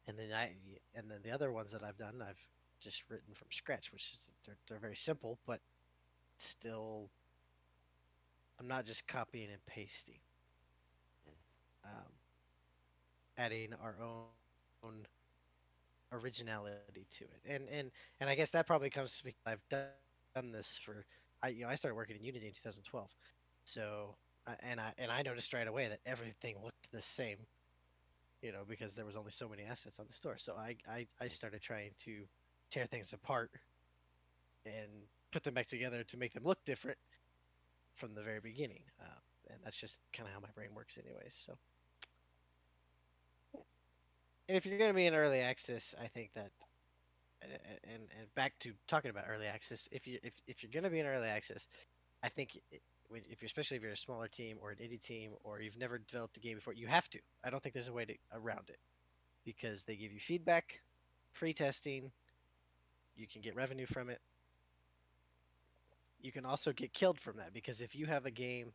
And then the other ones that I've done, I've just written from scratch, which is they're very simple, but still, I'm not just copying and pasting. Um, Adding our own originality to it, and I guess that probably comes because I've done this for I started working in Unity in 2012, so and I noticed right away that everything looked the same, because there was only so many assets on the store. So I started trying to tear things apart and put them back together to make them look different from the very beginning. And that's just kind of how my brain works, anyways. So, and if you're going to be in early access, I think that, and back to talking about early access, if you're going to be in early access, I think if you're especially if you're a smaller team or an indie team or you've never developed a game before, you have to. I don't think there's a way around it because they give you feedback, free testing, you can get revenue from it. You can also get killed from that because if you have a game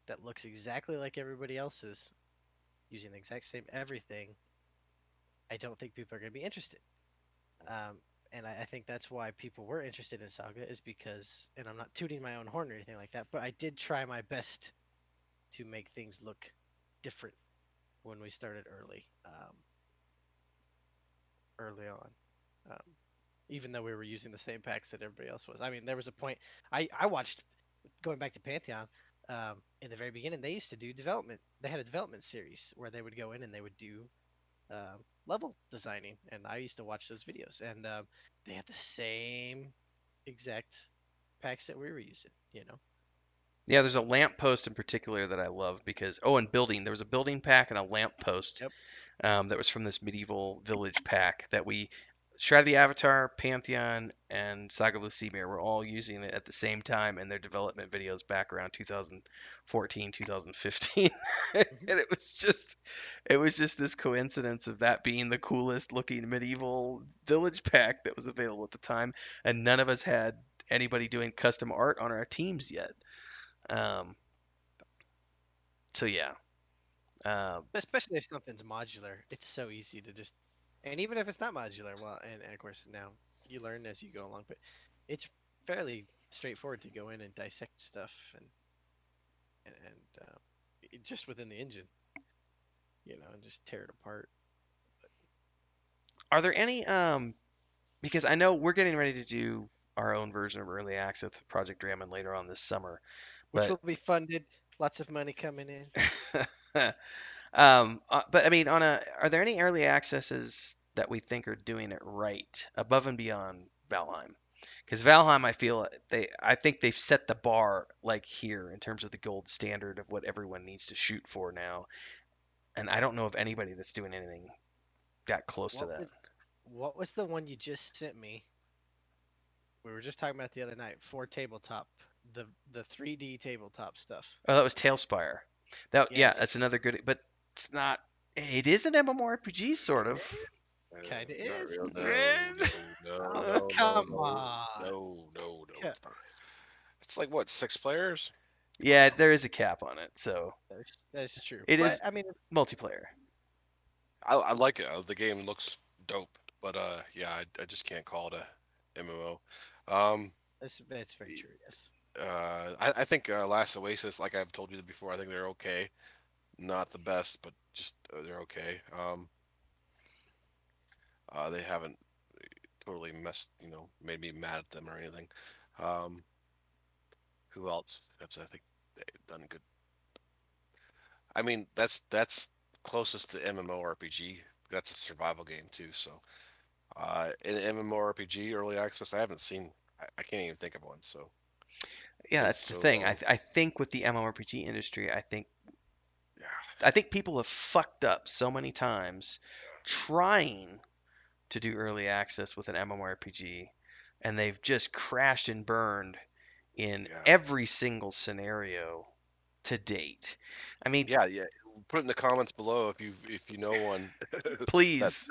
that looks exactly like everybody else's, using the exact same everything, I don't think people are going to be interested. And I think that's why people were interested in Saga is because, and I'm not tooting my own horn or anything like that, but I did try my best to make things look different when we started early on. Um, Even though we were using the same packs that everybody else was. I mean, there was a point I watched going back to Pantheon. In the very beginning, they used to do development. They had a development series where they would go in and they would do level designing, and I used to watch those videos, and they had the same exact packs that we were using. Yeah, there's a lamp post in particular that I love because and building. There was a building pack and a lamp post Yep. that was from this medieval village pack that we Shroud of the Avatar, Pantheon, and Saga of Lucimia were all using it at the same time in their development videos back around 2014, 2015. And Hmm. it was just this coincidence of that being the coolest looking medieval village pack that was available at the time, and none of us had anybody doing custom art on our teams yet. Um, so yeah. Um, Especially if something's modular, it's so easy to just, and even if it's not modular, well, and of course now you learn as you go along, but it's fairly straightforward to go in and dissect stuff and just within the engine, and just tear it apart. are there any because I know we're getting ready to do our own version of early access with Project Drammond later on this summer, Which but will be funded, lots of money coming in. but I mean, are there any early accesses that we think are doing it right above and beyond Valheim? Because Valheim, I think they've set the bar like here in terms of the gold standard of what everyone needs to shoot for now, and I don't know of anybody that's doing anything that close to What that. was what was the one you just sent me? We were just talking about the other night for tabletop, the 3D tabletop stuff. Oh, that was Tailspire. That yeah, Yes, that's another good, but it's not. It is an MMORPG sort of. kind of Not is. real. No, Eh, no, no, Oh, no, no, come no, on. no, no, no. Yeah, It's not. It's like what, 6 players? Come on Yeah, now. there is a cap on it, so that's true. it But is I mean, multiplayer. I like it. The game looks dope, but yeah, I just can't call it a MMO. Um, that's very true. Yes. I think Last Oasis, like I've told you before, I think they're okay. Not the best, but just they're okay. They haven't totally made me mad at them or anything. Um, who else? I think they've done good. I mean, that's closest to MMORPG. That's a survival game too. So, in MMORPG early access, I haven't seen. I can't even think of one. So it's Yeah, been that's the so thing. long. I think with the MMORPG industry, I think Yeah, I think people have fucked up so many times trying to do early access with an MMORPG, and they've just crashed and burned in yeah, every single scenario to date. I mean, yeah, yeah. put it in the comments below if you know one that Please,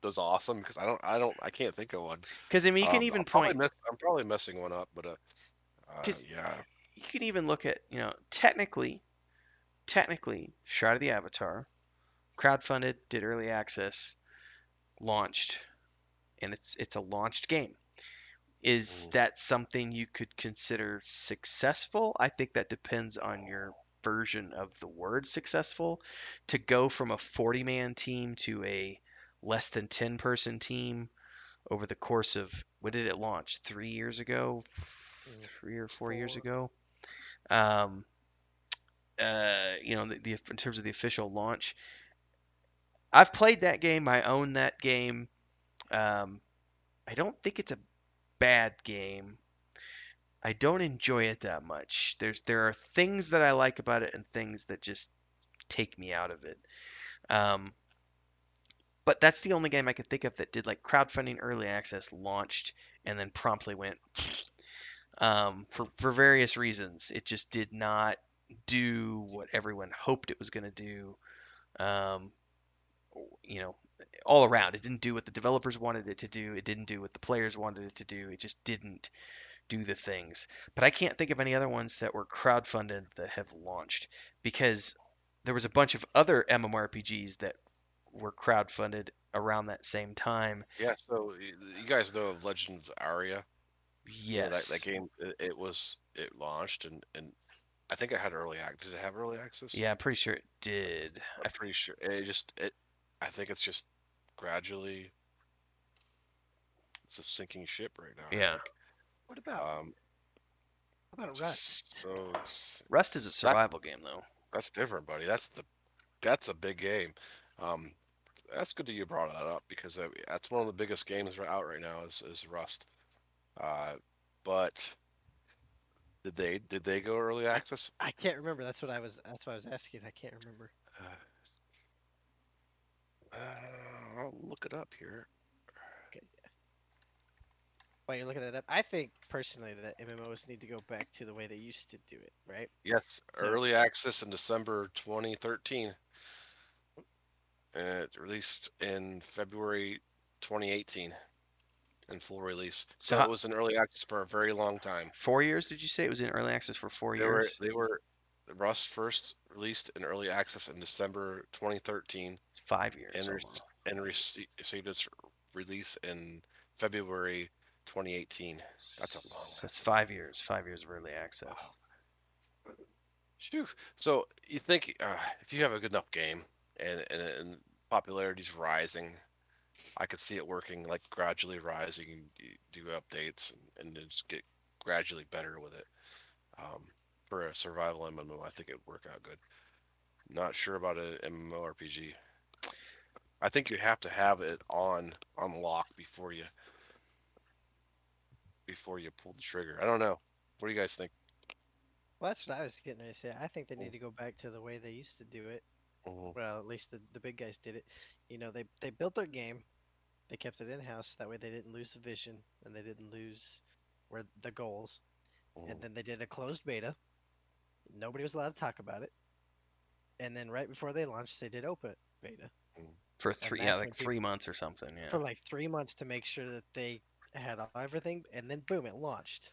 that's awesome because I can't think of one. because I mean, you can even point, I'm probably messing one up, but because yeah. you can even look at, technically, Shroud of the Avatar, crowdfunded, did early access, launched, and it's a launched game. Is Mm. that something you could consider successful? I think that depends on your version of the word successful. To go from a 40-man team to a less than 10-person team over the course of, when did it launch? 3 years ago? Mm, 3 or 4 years four. ago? Um, in terms of the official launch, I've played that game. I own that game. Um, I don't think it's a bad game. I don't enjoy it that much. There are things that I like about it and things that just take me out of it. Um, but that's the only game I could think of that did like crowdfunding, early access, launched, and then promptly went for various reasons. It just did not do what everyone hoped it was going to do. Um, you know, all around, it didn't do what the developers wanted it to do. It didn't do what the players wanted it to do. It just didn't do the things. But I can't think of any other ones that were crowdfunded that have launched because there was a bunch of other MMORPGs that were crowdfunded around that same time. Yeah, so you guys know of Legends Aria? You know that Yes. game. It launched and I think I had early access. Did it have early access? Yeah, I'm pretty sure it did. I'm pretty sure. It. I think it's just gradually. It's a sinking ship right now. I Yeah. think. What about Um. Rust? Rust is a That survival game though. that's different, buddy. That's a big game. Um. That's good that you brought that up because that's one of the biggest games out right now is Rust. Uh. But did they go early I access? I can't remember. That's why I was asking. I can't remember. I'll look it up here. Okay. While you're looking that up, I think personally that MMOs need to go back to the way they used to do it, right? Yes, So early access in December 2013, and it released in February 2018 in full release. So So it was in early access for a very long time. 4 years, did you say it was in early access for four years? They were Rust first released in early access in December 2013 It's 5 years and almost. received its release in February 2018. That's a long So that's ass. 5 years. 5 years of early Wow. access. Phew. So you think if you have a good enough game and popularity's rising, I could see it working like gradually rising. You do updates and then just get gradually better with it. Um, for a survival MMO, I think it'd work out good. Not sure about an MMORPG. I think you have to have it on lock before you pull the trigger. I don't know. What do you guys think? well, that's what I was getting ready to say. I think they Mm, need to go back to the way they used to do it. mhm, Well, at least the big guys did it. They built their game. They kept it in house. That way they didn't lose the vision and they didn't lose where the goals. And mhm, then they did a closed beta. Nobody was allowed to talk about it. And then right before they launched, they did open beta. mhm, For And three, yeah, that's like when 3 months or something. for Yeah. like 3 months to make sure that they had everything, and then boom, it launched.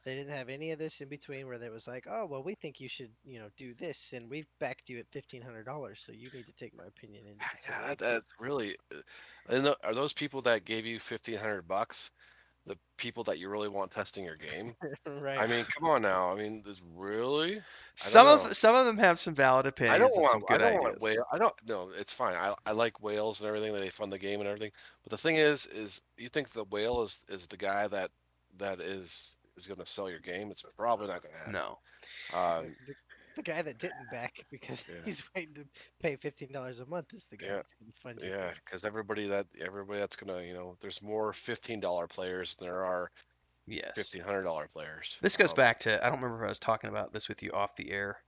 They didn't have any of this in between where there was like, oh well, we think you should, do this, and we've backed you at $1,500, so you need to take my opinion into yeah, consideration. that's really. Are those people that gave you $1,500 the people that you really want testing your game? I Right. mean, come on now. I mean, this really? I don't Some know. of some of them have some valid opinions and some I good don't want ideas. whale. I don't. No, it's fine. I like whales and everything. They fund the game and everything. But the thing is you think the whale is the guy that is going to sell your game? It's probably not going to happen. No. The, Um, the, the guy that didn't back because yeah, he's waiting to pay $15 a month is the guy yeah. that's going to fund your Yeah, game. because everybody that's gonna, there's more $15 players than there are Yes. $1,500 players. This goes back to, I don't remember if I was talking about this with you off the air,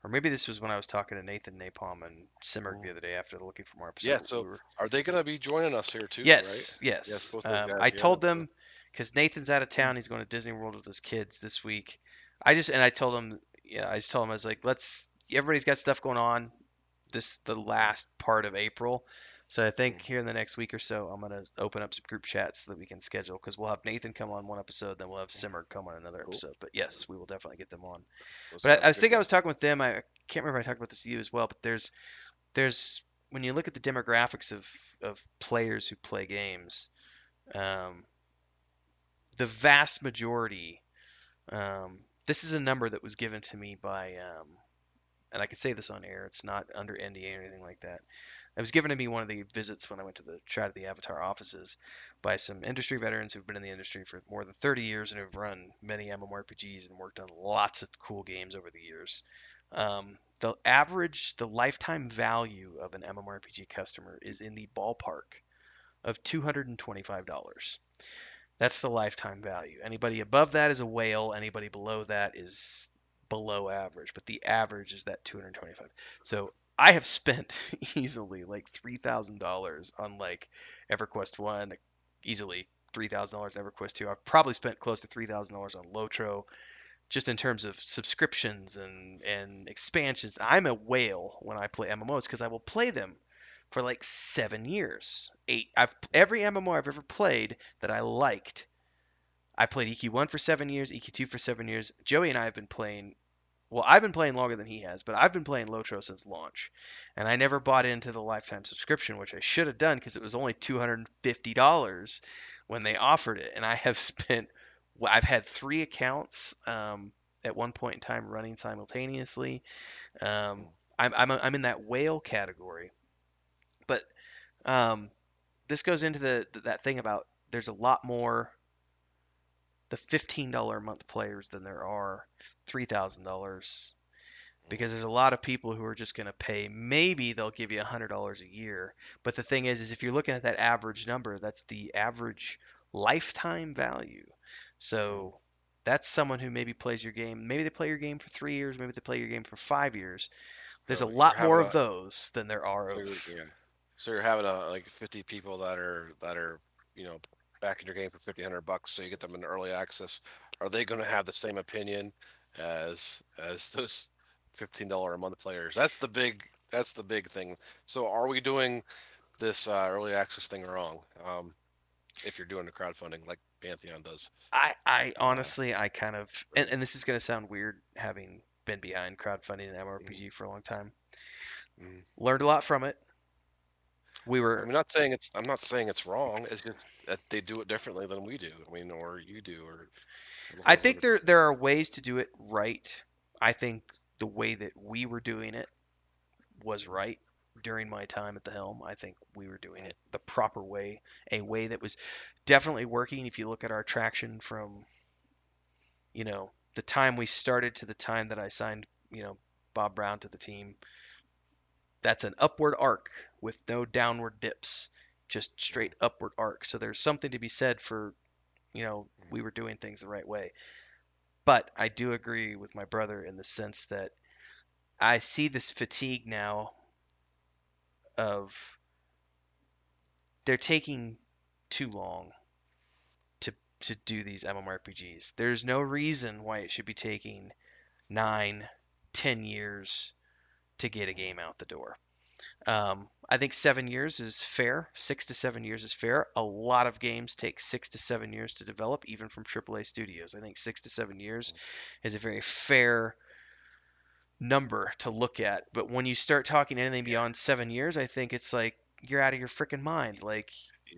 or maybe this was when I was talking to Nathan Napalm and Simmerg the Mm. other day after looking for more Yeah, episode. We so were are they gonna be joining us here too, right? Yes, Yes, yes. both those I guys. Yeah. told them because Nathan's out of town. He's going to Disney World with his kids this week. I told him, yeah, I just told him I was like, let's everybody's got stuff going on the last part of April. So I think here in the next week or so, I'm gonna open up some group chats so that we can schedule because we'll have Nathan come on one episode, then we'll have Simmer come on another Cool. episode. But yes, we will definitely get them on. Those But sound I was good thinking I guys. was talking with them. I can't remember if I talked about this to you as well. But there's when you look at the demographics of players who play games, um, the vast majority. This is a number that was given to me by and I can say this on air. It's not under NDA or anything like that. It was given to me one of the visits when I went to the Try to the Avatar offices by some industry veterans who've been in the industry for more than 30 years and have run many MMORPGs and worked on lots of cool games over the years. The lifetime value of an MMORPG customer is in the ballpark of $225. That's the lifetime value. Anybody above that is a whale. Anybody below that is below average, but the average is that 225. So I have spent easily like $3,000 on like EverQuest 1, easily $3,000 on EverQuest 2. I've probably spent close to $3,000 on Lotro just in terms of subscriptions and expansions. I'm a whale when I play MMOs because I will play them for like 7 years, eight. Every MMO I've ever played that I liked. I played EQ1 for 7 years, EQ2 for 7 years. Joey and I have been playing. Well, I've been playing longer than he has, but I've been playing Lotro since launch, and I never bought into the lifetime subscription, which I should have done because it was only $250 when they offered it, and I have spent. I've had 3 accounts at one point in time running simultaneously. Um, I'm in that whale category, but um, this goes into that thing about there's a lot more the $15 a month players than there are $3,000 because there's a lot of people who are just going to pay. Maybe they'll give you $100 a year, but the thing is if you're looking at that average number, that's the average lifetime value. So that's someone who maybe plays your game. Maybe they play your game for 3 years. Maybe they play your game for 5 years. There's a So you're lot more having of a those than there are so of. you're yeah. So you're having a like 50 people that are you know back in your game for 50 $100, so you get them in early access. Are they going to have the same opinion as those $15 a month players? That's the big thing. So are we doing this early access thing wrong? If you're doing the crowdfunding like Pantheon does, I uh, honestly, I kind of, and this is going to sound weird having been behind crowdfunding and mm, MMORPG for a long time. mm. Learned a lot from it. We I'm were, not saying it's wrong. It's just that they do it differently than we do. I mean, or you do, or a I whole think other. there are ways to do it right. I think the way that we were doing it was right during my time at the helm. I think we were doing Mm, it the proper way, a way that was definitely working. If you look at our traction from, the time we started to the time that I signed, Bob Brown to the team, that's an upward arc with no downward dips, just mm, straight upward arc. So there's something to be said for, mm, we were doing things the right way. But I do agree with my brother in the sense that I see this fatigue now of they're taking too long to to do these MMORPGs. There's no reason why it should be taking 9, 10 years to get a mm, game out the door. I think 7 years is fair. 6 to 7 years is fair. A lot of games take 6 to 7 years to develop, even from AAA studios. I think 6 to 7 years is a very fair number to look at. But when you start talking anything yeah, beyond 7 years, I think it's like you're out of your freaking mind. Like,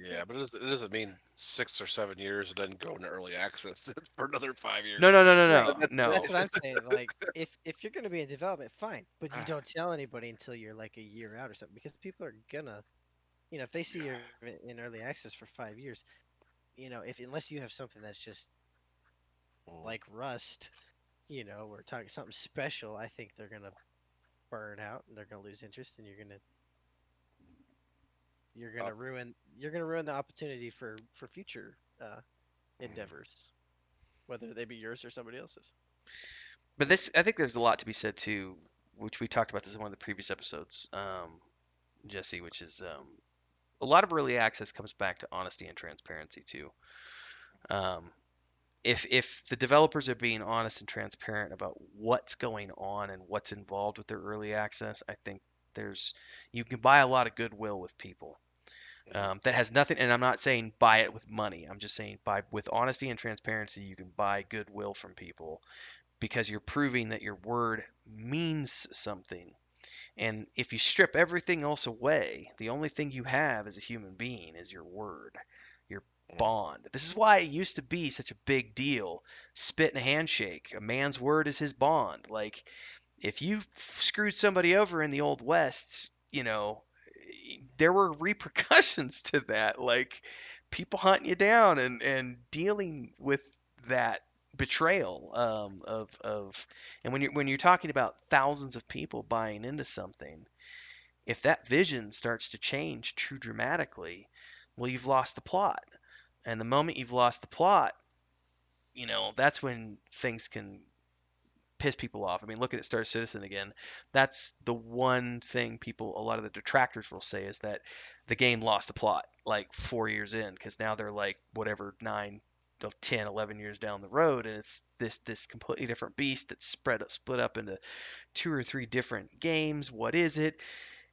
yeah, but it doesn't mean 6 or 7 years and then go into early access for another five no, years. no, no, no, Right. no, That's no. what I'm saying. Like, if you're gonna be in development, fine, but you don't tell anybody until you're like a year out or something, because people are gonna, if they see you're in early access for 5 years, if unless you have something that's just Mm, like Rust, we're talking something special, I think they're gonna burn out and they're gonna lose interest, and you're uh, gonna ruin the opportunity for future mm, endeavors, whether they be yours or somebody else's. But this, I think there's a lot to be said too, which we talked about this in one of the previous episodes, Jesse, which is a lot of early access comes back to honesty and transparency too. Um, if the developers are being honest and transparent about what's going on and what's involved with their early access, I think there's you can buy a lot of goodwill with people. Mhm. That has nothing, and I'm not saying buy it with money. I'm just saying buy with honesty and transparency. You can buy goodwill from people because you're proving that your word means something. And if you strip everything else away, the only thing you have as a human being is your word, your Mhm. bond. This is why it used to be such a big deal. Spit and a handshake. A man's word is his bond. Like, if you screwed somebody over in the Old West, there were repercussions to that. Like, people hunting you down and dealing with that betrayal and when you're talking about thousands of people buying into something, if that vision starts to change too dramatically, well, you've lost the plot. And the moment you've lost the plot, that's when things can piss people off. I mean, look at Star Citizen again. That's the one thing a lot of the detractors will say is that the game lost the plot like 4 years in because now they're like whatever 10, 11 years down the road, and it's this completely different beast that's split up into two or three different games. What is it?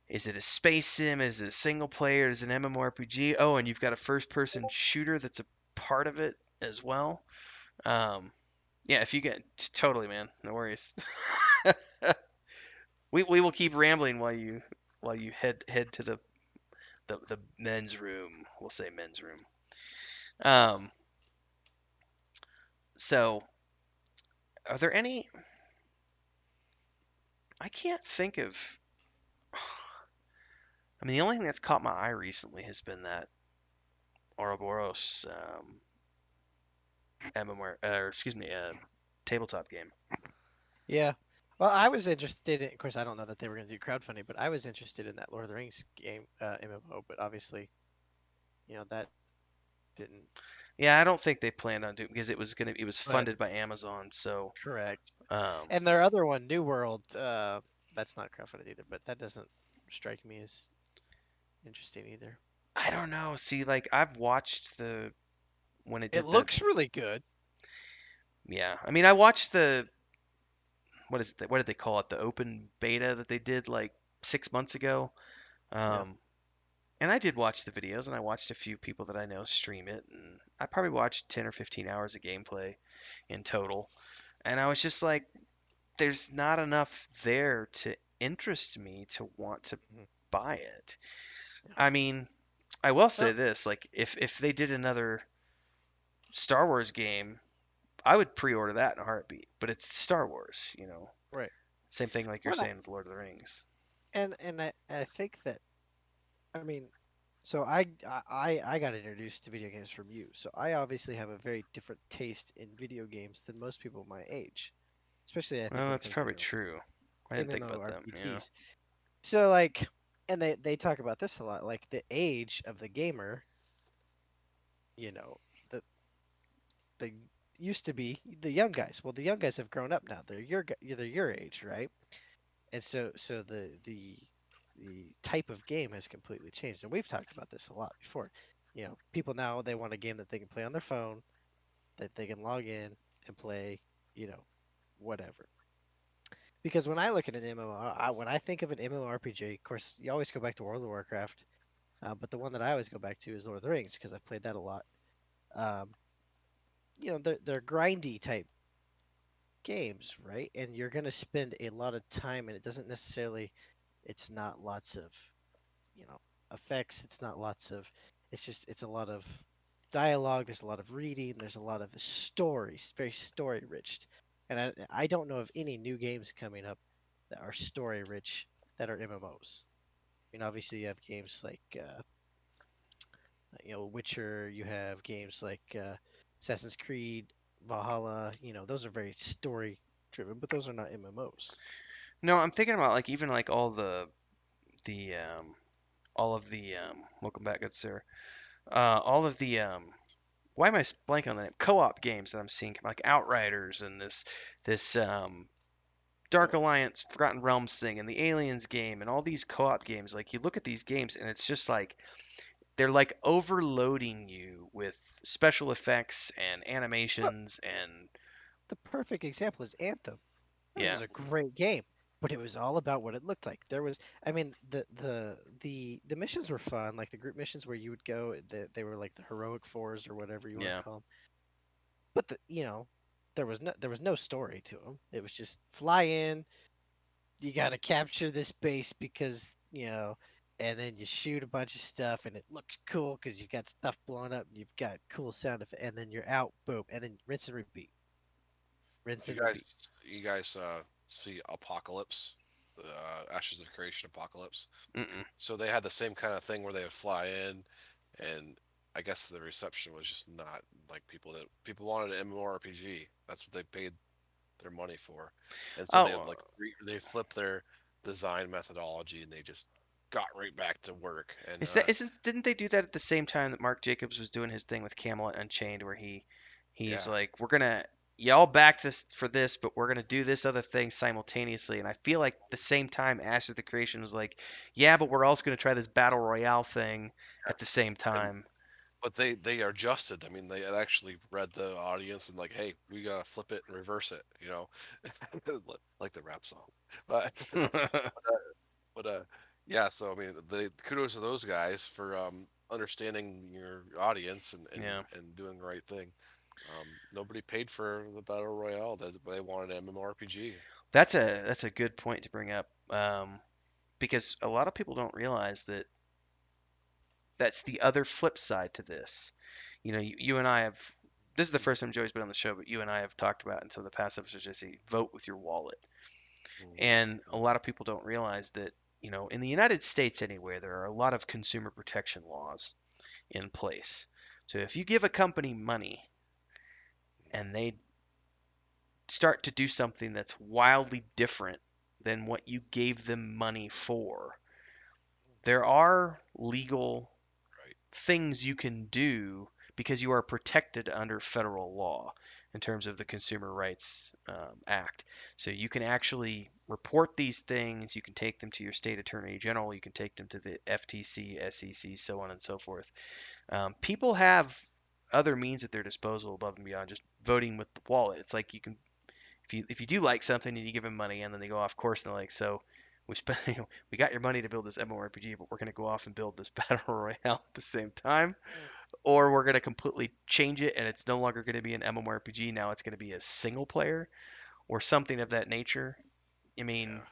Is it a space sim? Is it a single player? Is it an MMORPG? Oh, and you've got a first person shooter that's a part of it as well. Um, yeah, if you get totally, man, no worries. We will keep rambling while you head to the men's room. We'll say men's room. Um, so are there any? I can't think of. I mean, the only thing that's caught my eye recently has been that Ouroboros MMOR, or excuse me, tabletop game. Yeah. Well, I was interested in, of course, I don't know that they were going to do crowdfunding, but I was interested in that Lord of the Rings game, MMO, but obviously, that didn't. Yeah, I don't think they planned on doing because it was But funded by Amazon, so correct. um, And their other one, New World, that's not crowdfunded either, but that doesn't strike me as interesting either. I don't know. See, like I've watched the when it It did the looks really good. yeah. I mean, I watched the what is it? What did they call it? The open beta that they did like 6 months ago. Yeah. Um, and I did watch the videos, and I watched a few people that I know stream it, and I probably watched 10 or 15 hours of gameplay in total. And I was just like, there's not enough there to interest me to want to Mhm. buy it. Yeah. I mean, I will say Well, this, like if they did another Star Wars game, I would pre-order that in a heartbeat. But it's Star Wars. right. Same thing like you're Well, saying with Lord of the Rings. and I think that, I mean, so I got introduced to video games from you. So I obviously have a very different taste in video games than most people my age, especially I think Well, when it that's comes to probably true. I didn't think about that. Yeah. MMORPGs. So like, and they talk about this a lot, like the age of the gamer, you know, the the used to be the young guys. Well, the young guys have grown up now. They're your age, right? And so the type of game has completely changed. And we've talked about this a lot before. People now they want a game that they can play on their phone, that they can log in and play, you know, whatever. Because when I look at an MMO, when I think of an MMORPG, of course, you always go back to World of Warcraft, but the one that I always go back to is Lord of the Rings because I've played that a lot. Um, they're grindy type games, right? And you're gonna spend a lot of time, and it doesn't necessarily, it's not lots of, you know, effects. It's not lots of, it's a lot of dialogue. There's a lot of reading. There's a lot of stories, very story rich. And I don't know of any new games coming up that are story rich that are MMOs. Obviously you have games like, Witcher. You have games like Assassin's Creed, Valhalla. Those are very story driven, but those are not MMOs. No, I'm thinking about like even like all of the welcome back, good sir. All of the why am I blanking on that? Co-op games that I'm seeing, like Outriders and this Dark Right. Alliance, Forgotten Realms thing, and the Aliens game, and all these co-op games. Like you look at these games, and it's just like they're like overloading you with special effects and Well, animations and the perfect example is Anthem. That yeah, was a great game, but it was all about what it looked like. There was, I mean, the missions were fun, like the group missions where you would go. They were like the heroic fours or whatever you want to yeah. call them. But there was no story to them. It was just fly in. You got to capture this base because and then you shoot a bunch of stuff, and it looks cool because you got stuff blowing up. And you've got cool sound effect, and then you're out, boom, and then rinse and repeat, rinse You and guys, repeat. see Apocalypse, Ashes of Creation Apocalypse. Mm-mm. So they had the same kind of thing where they would fly in, and I guess the reception was just not like people wanted an MMORPG. That's what they paid their money for, and so they Oh, would like they flipped their design methodology and they just got right back to work. And didn't they do that at the same time that Mark Jacobs was doing his thing with Camelot Unchained, where he's yeah, like, we're gonna y'all back this for this, but we're gonna do this other thing simultaneously. And I feel like the same time Ash of the Creation was like, yeah, but we're also gonna try this battle royale thing at the same and time. but they adjusted. I mean, they had actually read the audience and like, hey, we gotta flip it and reverse it, like the rap song. But but yeah. So I mean, the kudos to those guys for understanding your audience Yeah, and doing the right thing. Nobody paid for the battle royale. They wanted an MMORPG. So that's a good point to bring up, because a lot of people don't realize that that's the other flip side to this. You and I have. This is the first time Joey's been on the show, but you and I have talked about in some of the past episodes. Just say vote with your wallet, and a lot of people don't realize that in the United States anyway, there are a lot of consumer protection laws in place. So if you give a company money and they start to do something that's wildly different than what you gave them money for, there are legal right. things you can do because you are protected under federal law in terms of the Consumer Rights Act. So you can actually report these things. You can take them to your state attorney general. You can take them to the FTC, SEC, so on and so forth. People have other means at their disposal above and beyond just voting with the wallet. It's like you can if you do like something and you give them money and then they go off course and they're like, so we spent we got your money to build this MMORPG, but we're going to go off and build this battle royale at the same time, or we're going to completely change it and it's no longer going to be an MMORPG. Now it's going to be a single player or something of that nature. I mean, Yeah.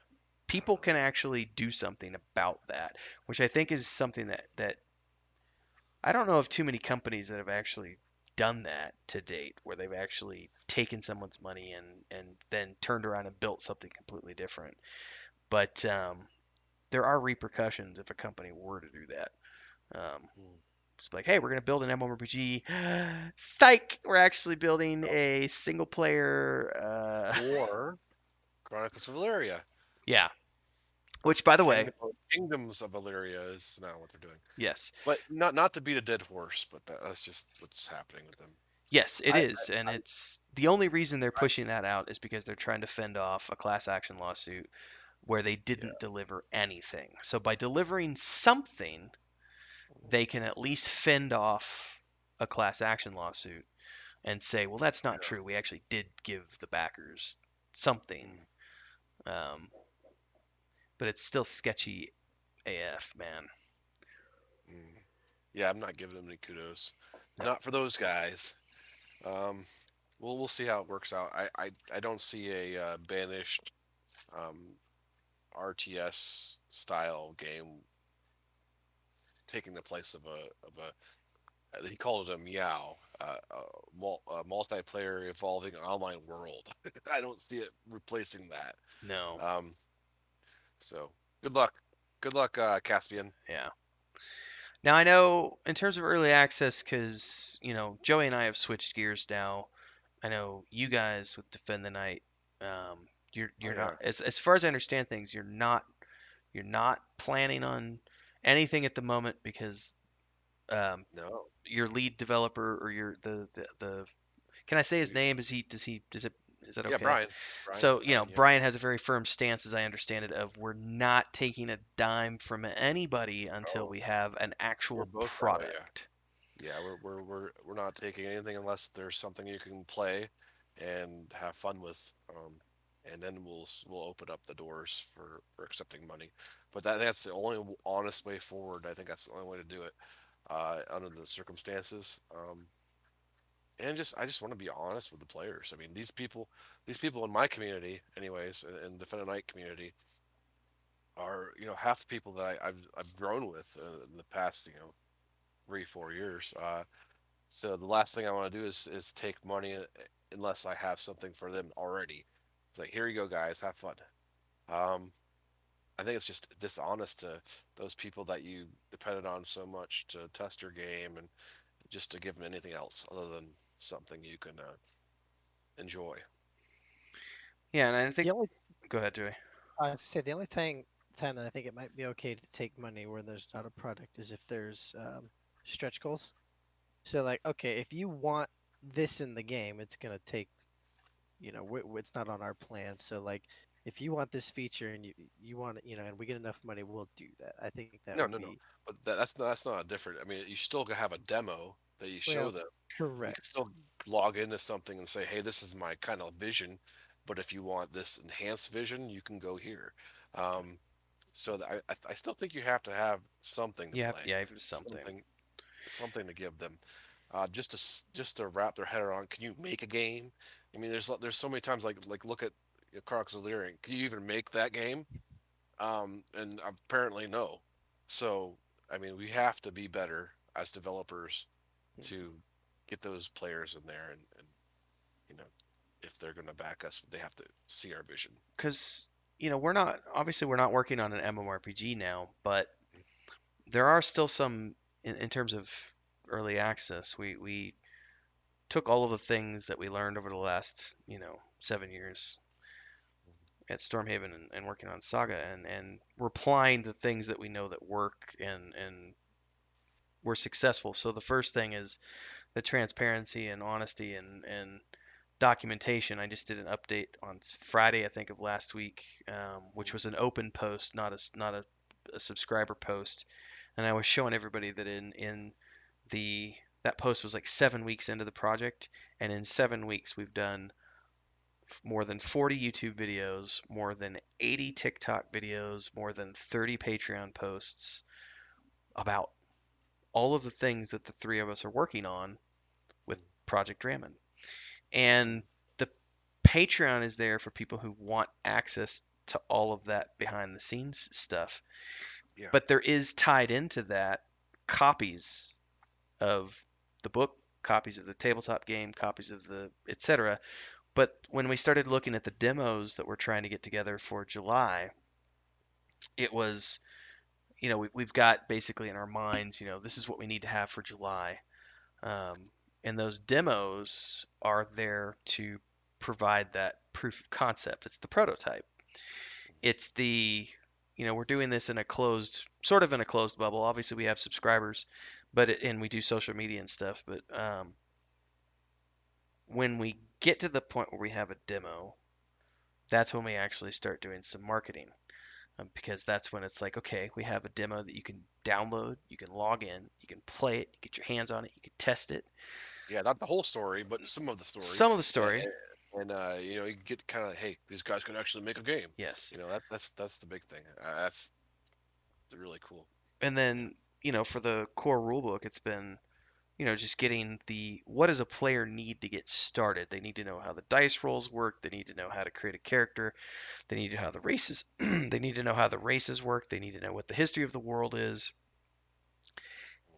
I don't people know. can actually do something about that, which I think is something that I don't know of too many companies that have actually done that to date, where they've actually taken someone's money and then turned around and built something completely different. But there are repercussions if a company were to do that. Hmm. It's like, hey, we're going to build an MMORPG. Psych! We're actually building No. a single player. Or Chronicles of Valeria. Yeah. Which, by the way, Kingdoms of Valeria is now what they're doing. yes, But not to beat a dead horse, but that's just what's happening with them. yes, it I, is, and it's the only reason they're I pushing that out is because they're trying to fend off a class action lawsuit where they yeah. didn't deliver anything. So by delivering something, they can at least fend off a class action lawsuit and say, well, that's not Yeah. true. We actually did give the backers something. Mm, Um, but it's still sketchy AF, man. mm. Yeah, I'm not giving them any kudos. No, Not for those guys. Um, we'll see how it works out. I don't see a banished um, RTS style game taking the place of a he called it a meow multiplayer evolving online world. I don't see it replacing that. no, Um, so good luck, Caspian. yeah. Now I know in terms of early access, because Joey and I have switched gears now. I know you guys with Defend the Night. Oh You're not yeah, as far as I understand things. You're not planning on anything at the moment because um, no, your lead developer or your the can I say his we name? Is he does he is it Is that Yeah, okay? Brian. It's Brian. So, Yeah. Brian has a very firm stance, as I understand it, of we're not taking a dime from anybody until Oh, we have an we're actual both that way. Yeah. product. Yeah, we're not taking anything unless there's something you can play and have fun with. And then we'll open up the doors for accepting money. But that's the only honest way forward. I think that's the only way to do it under the circumstances. And just I just want to be honest with the players. I mean, these people in my community, anyways, in the Night community, are half the people that I've grown with in the past 3 4 years. So the last thing I want to do is take money unless I have something for them already. It's like, here you go, guys, have fun. Um, I think it's just dishonest to those people that you depended on so much to test your game and just to give them anything else other than something you can enjoy. Yeah, and I The think. only Go ahead, Joey. I say the only time that I think it might be okay to take money where there's not a product is if there's stretch goals. So like, okay, if you want this in the game, it's gonna take, it's not on our plan. So like, if you want this feature and you want it, and we get enough money, we'll do that. I think that No, would no, no. be But that's not a different. I mean, you still have a demo that you show well, them. You can correct. still log into something and say, "Hey, this is my kind of vision, but if you want this enhanced vision, you can go here." Um, so I still think you have to have something to play, Yeah, even something. something something to give them, just to wrap their head around. Can you make a game? I mean, there's so many times like look at Crocs of Lyric. Can you even make that game? And apparently no. So, I mean, we have to be better as developers Mhm. to get those players in there, and you know, if they're going to back us, they have to see our vision. Because, we're not working on an MMORPG now, but there are still some, in terms of early access, we took all of the things that we learned over the last, 7 years at Stormhaven and working on Saga, and we're applying the things that we know that work and we're successful. So the first thing is the transparency and honesty and documentation. I just did an update on Friday, I think, of last week, which was an open post, not a subscriber post, and I was showing everybody that in the that post was like 7 weeks into the project, and in 7 weeks we've done more than 40 YouTube videos, more than 80 TikTok videos, more than 30 Patreon posts about all of the things that the three of us are working on with Project Drammond. And the Patreon is there for people who want access to all of that behind the scenes stuff. Yeah, But there is tied into that copies of the book, copies of the tabletop game, copies of the etc. But when we started looking at the demos that we're trying to get together for July, it was, we've got basically in our minds, this is what we need to have for July. And those demos are there to provide that proof of concept. It's the prototype. It's the, we're doing this in a closed, sort of in a closed bubble. Obviously, we have subscribers, and we do social media and stuff. But when we get to the point where we have a demo, that's when we actually start doing some marketing. Because that's when it's like, okay, we have a demo that you can download, you can log in, you can play it, you get your hands on it, you can test it. yeah, not the whole story, but some of the story, Some of the and, story, you get kind of, hey, these guys can actually make a game. yes. That's the big thing. That's really cool. And Yeah, then, for the core rulebook, it's been, just getting the what does a player need to get started? They need to know how the dice rolls work. They need to know how to create a character. They need to know how the races. They need to know how the races work. They need to know what the history of the world is.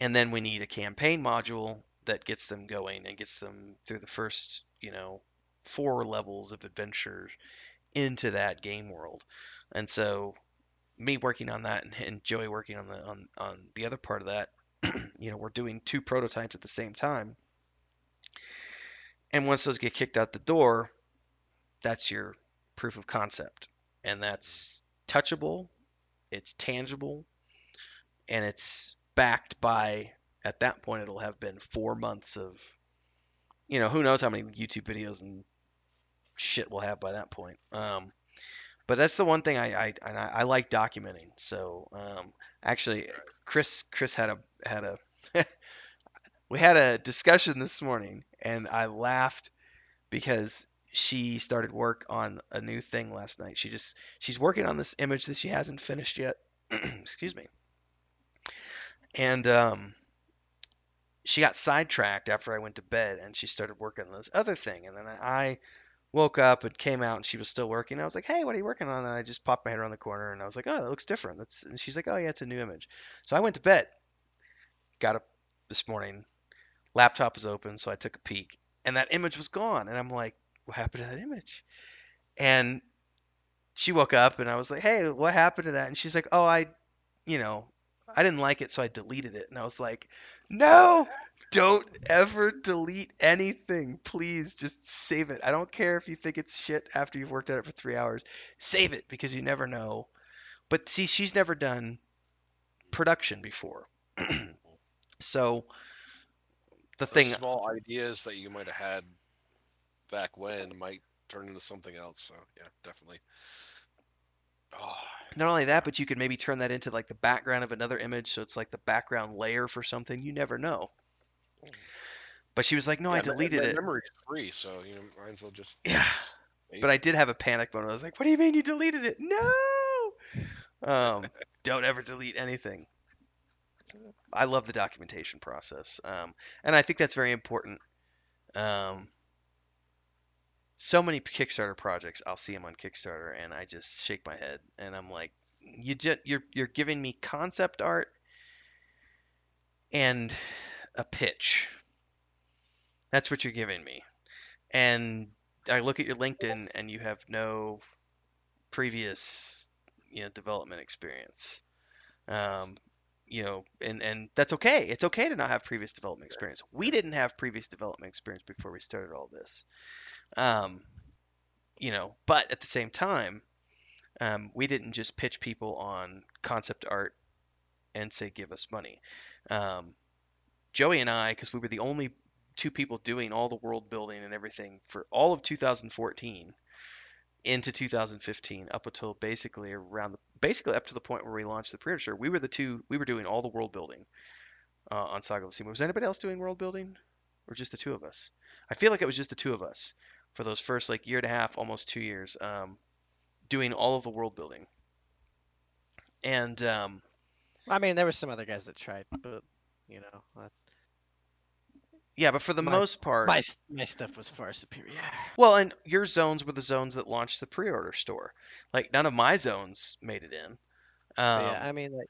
And then we need a campaign module that gets them going and gets them through the first, 4 levels of adventure into that game world. And so me working on that and Joey working on the other part of that, we're doing 2 prototypes at the same time. And once those get kicked out the door, that's your proof of concept. And that's touchable, it's tangible, and it's backed by, at that point, it'll have been 4 months of, who knows how many YouTube videos and shit we'll have by that point. But that's the one thing I like documenting. So actually, Chris had a we had a discussion this morning, and I laughed because she started work on a new thing last night. She's working on this image that she hasn't finished yet. Excuse me. And she got sidetracked after I went to bed, and she started working on this other thing. And then I woke up and came out, and she was still working. I was like, "Hey, what are you working on?" And I just popped my head around the corner, and I was like, "Oh, that looks different." And she's like, "Oh yeah, it's a new image." So I went to bed. Got up this morning. Laptop was open, so I took a peek, and that image was gone. And I'm like, "What happened to that image?" And she woke up, and I was like, "Hey, what happened to that?" And she's like, "Oh, you know, I didn't like it, so I deleted it." And I was like, "No, don't ever delete anything. Please just save it. I don't care if you think it's shit after you've worked at it for 3 hours. Save it because you never know." But see, she's never done production before. So the Those thing, small ideas that you might have had back when might turn into something else. So yeah, definitely. Oh, not only yeah. that, but you could maybe turn that into like the background of another image. So it's like the background layer for something. You never know. Mm. But she was like, "No, I Yeah, deleted it." memory is free, so might as well Yeah. just But save I it. did have a panic moment. I was like, "What do you mean you deleted it?" No. Don't ever delete anything. I love the documentation process, and I think that's very important. Um, so many Kickstarter projects, I'll see them on Kickstarter, and I just shake my head, and I'm like, you're giving me concept art and a pitch. That's what you're giving me, and I look at your LinkedIn, and you have no previous, development experience. That's Um, and that's okay. It's okay to not have previous development experience. We yeah. didn't have previous development experience before we started all this. Um, but at the same time, we didn't just pitch people on concept art and say, give us money. Um, Joey and I, because we were the only two people doing all the world building and everything for all of 2014 into 2015, up until basically up to the point where we launched the pre-order. We were doing all the world building on Saga of Lucimia. Was anybody else doing world building, or just the two of us? I feel like it was just the two of us for those first like year and a half, almost 2 years, doing all of the world building. And I mean, there were some other guys that tried, but you know, yeah, but for the my most part, my stuff was far superior. well, and your zones were the zones that launched the pre-order store. Like none of my zones made it in. But yeah, Um, I mean, like,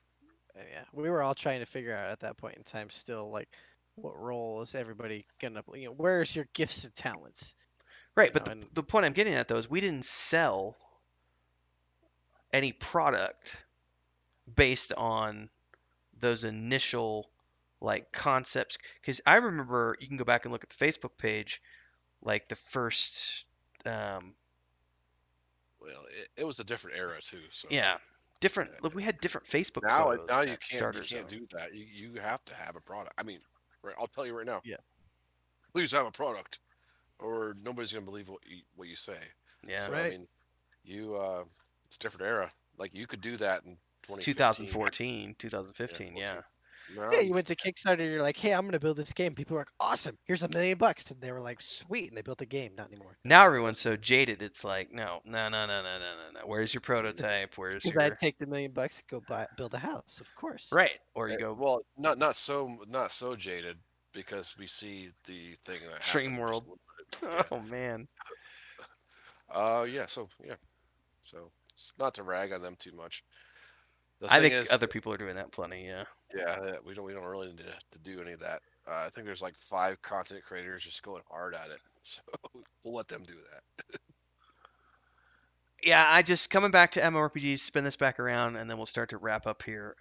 yeah, we were all trying to figure out at that point in time, still, like, what role is everybody gonna play? Where's your gifts and talents? right, but the And the point I'm getting at though is we didn't sell any product based on those initial like concepts because I remember you can go back and look at the Facebook page like the first Well, it was a different era too. So yeah different yeah. look, we had different Facebook Now photos you at can't Starter Zone. do that. You have to have a product. I mean, right, I'll tell you right now. yeah, Please have a product, or nobody's gonna believe what you say. Yeah, So I right. mean, you it's a different era. Like you could do that in 2015, 2014 yeah, 2015, 14. yeah. Now Yeah, you you can. went to Kickstarter, you're like, hey, I'm gonna build this game. People were like, awesome, here's $1 million, and they were like, sweet, and they built the game. Not anymore. Now everyone's so jaded it's like no no no no no no no no, where's your Mm, prototype, where's Because I'd your take the $1 million, go build a house, of course. right, or you go Well, not so jaded because we see the thing that Dream happened just World. a little bit. Oh man, Yeah. So yeah. So it's not to rag on them too much. The I thing think is, other people are doing that plenty, yeah. we don't really need to do any of that. I think there's like 5 content creators just going hard at it, so we'll let them do that. Yeah, I just coming back to MMORPGs, spin this back around, and then we'll start to wrap up here.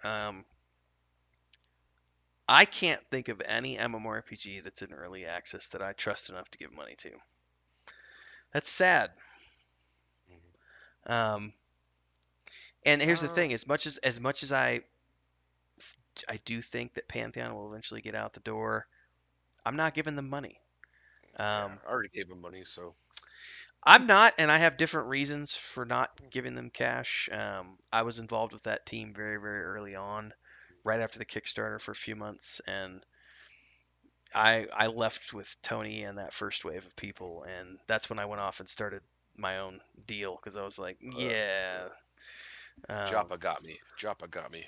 I can't think of any MMORPG that's in early access that I trust enough to give money to. That's sad. Mhm. Um, and here's the Uh, thing: as much as I do think that Pantheon will eventually get out the door, I'm not giving them money. yeah, Um, I already gave them money, so I'm not, and I have different reasons for not giving them cash. I was involved with that team very, very early on, right after the Kickstarter for a few months, and I left with Tony and that first wave of people, and that's when I went off and started my own deal because I was like, yeah, Yeah. um, Joppa got me. Joppa got me.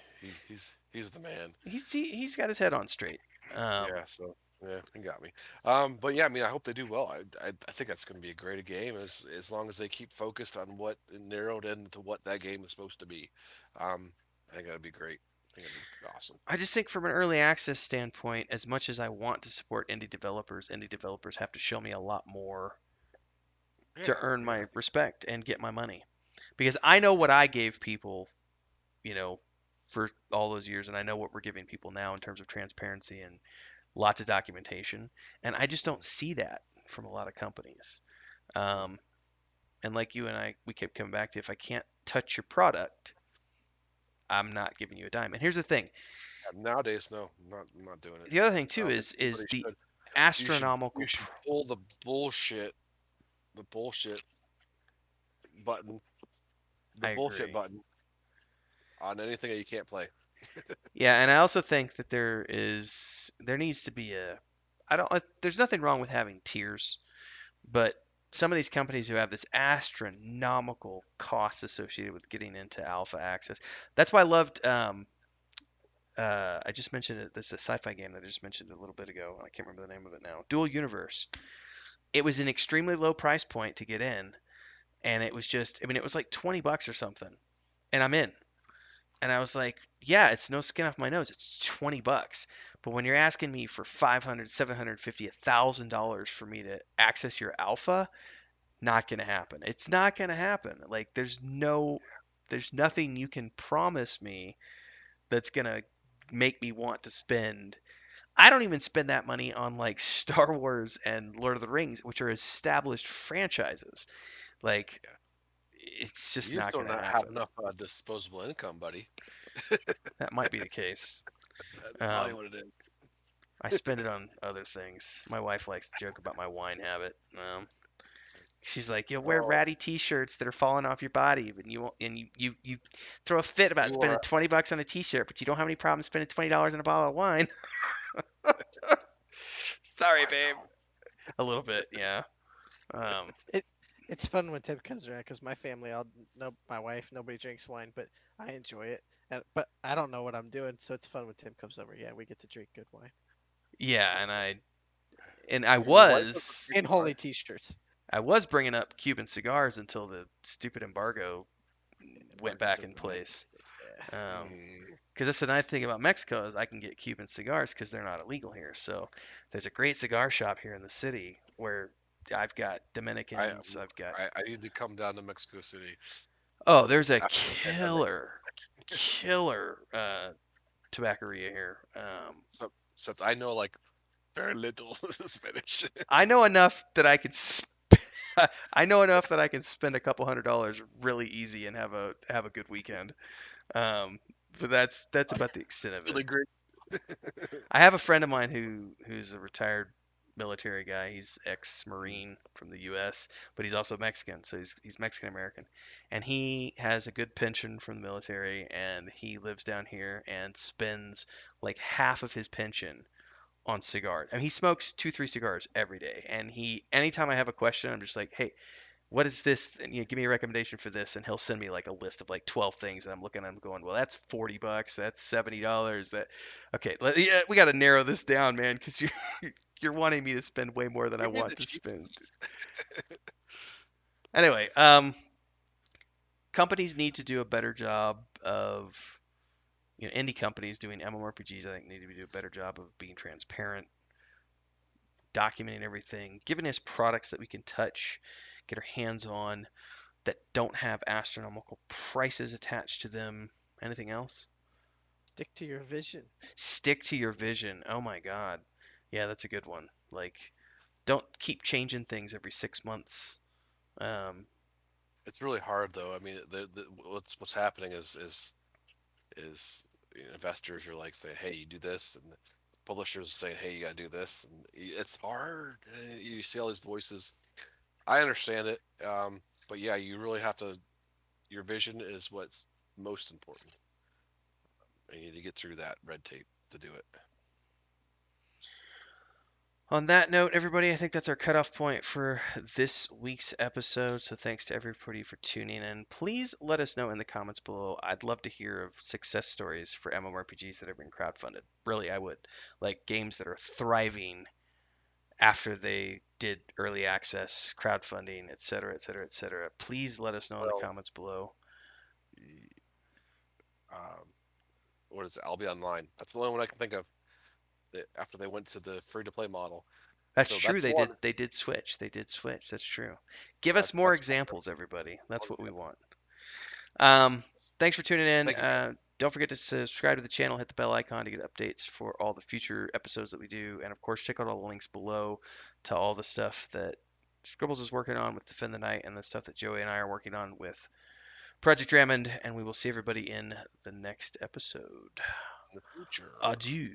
He's the man. he's got his head on straight. Um, Yeah, so yeah, he got me. But yeah, I mean, I hope they do well. I think that's going to be a great game as long as they keep focused on what narrowed into what that game is supposed to be. I think that'd be great. I think that'd be awesome. I just think from an early access standpoint, as much as I want to support indie developers have to show me a lot more to Yeah, earn yeah, my respect and get my money. Because I know what I gave people, you know, for all those years, and I know what we're giving people now in terms of transparency and lots of documentation, and I just don't see that from a lot of companies. Um, and like you and I, we kept coming back to if I can't touch your product, I'm not giving you a dime. And here's the thing: nowadays, no, I'm not doing it. the other thing I too don't think is anybody the should. You astronomical. should pull the bullshit button, the I bullshit agree. button on anything that you can't play. Yeah, and I also think that there needs to be a I don't there's nothing wrong with having tiers, but some of these companies who have this astronomical cost associated with getting into alpha access. That's why I loved I just mentioned it. There's a sci-fi game that I just mentioned a little bit ago. I can't remember the name of it now. Dual Universe. It was an extremely low price point to get in, and it was just I mean it was like 20 bucks or something, and I'm in. And I was like, yeah, it's no skin off my nose. It's 20 bucks. But when you're asking me for 500, 750, $1,000 for me to access your alpha, not going to happen. It's not going to happen. Like there's nothing you can promise me that's going to make me want to spend. I don't even spend that money on like Star Wars and Lord of the Rings, which are established franchises. Like Yeah. it's just You just not don't going to have happen. enough disposable income, buddy. That might be the case. That's probably Um, what it is. I spend it on other things. My wife likes to joke about my wine habit. She's like, "You'll wear Oh, ratty T-shirts that are falling off your body, but you throw a fit about you want spending 20 bucks on a T-shirt, but you don't have any problem spending $20 on a bottle of wine." Sorry, I babe. know. A little bit, yeah. Um, It it's fun when Tim comes around because my family, all no, my wife, nobody drinks wine, but I enjoy it. But I don't know what I'm doing, so it's fun when Tim comes over. Yeah, we get to drink good wine yeah, and Your wife doesn't drink and wine. holy t-shirts. I was bringing up Cuban cigars until the stupid embargo went Embargoes back are in weird. place. Yeah. Mm, Because that's the nice thing about Mexico is I can get Cuban cigars because they're not illegal here. So there's a great cigar shop here in the city where I've got I, Dominicans. I've got I need to come down to Mexico City oh, there's a after the pandemic. killer tobacceria here. Except I know like very little Spanish. I know enough that I can I know enough that I can spend a couple $100 really easy and have a good weekend. Um, but that's about the extent It's of it. really great. I have a friend of mine who's a retired military guy. He's Mm. ex-Marine from the U.S., but he's also Mexican, so he's Mexican American, and he has a good pension from the military, and he lives down here and spends like half of his pension on cigars. And he smokes 2, 3 cigars every day. And anytime I have a question, I'm just like, hey, what is this? And give me a recommendation for this, and he'll send me like a list of like 12 things, and I'm looking at them going, well, that's 40 bucks, that's $70. Okay, yeah, we got to narrow this down, man, because you're wanting me to spend way more than I Give me the want to cheap. spend. Anyway, companies need to do a better job of indie companies doing MMORPGs. I think need to do a better job of being transparent, documenting everything, giving us products that we can touch, get our hands on, that don't have astronomical prices attached to them. Anything else? Stick to your vision. Stick to your vision. Oh my God. Yeah, that's a good one. Like, don't keep changing things every 6 months. Um, It's really hard though. I mean, what's happening is investors are like saying, "Hey, you do this," and the publishers are saying, "Hey, you gotta do this," and it's hard. You see all these voices. I understand it, but yeah, you really have to. Your vision is what's most important. And you need to get through that red tape to do it. On that note, everybody, I think that's our cutoff point for this week's episode. So thanks to everybody for tuning in. Please let us know in the comments below. I'd love to hear of success stories for MMORPGs that have been crowdfunded. Really, I would. Like games that are thriving after they did early access, crowdfunding, etc., etc., etc. Please let us know in the Well, comments below. um, what is it? I'll be online. That's the only one I can think of. After they went to the free to play model, That's so true. that's They one. did. They did switch. They did switch. That's true. Give us That, more that's examples, everybody. That's one what we example. want. Thanks for tuning in. Thank you, guys. Don't forget to subscribe to the channel, hit the bell icon to get updates for all the future episodes that we do. And of course, check out all the links below to all the stuff that Scribbles is working on with Defend the Night and the stuff that Joey and I are working on with Project Drummond. And we will see everybody in the next episode. In the future. Adieu.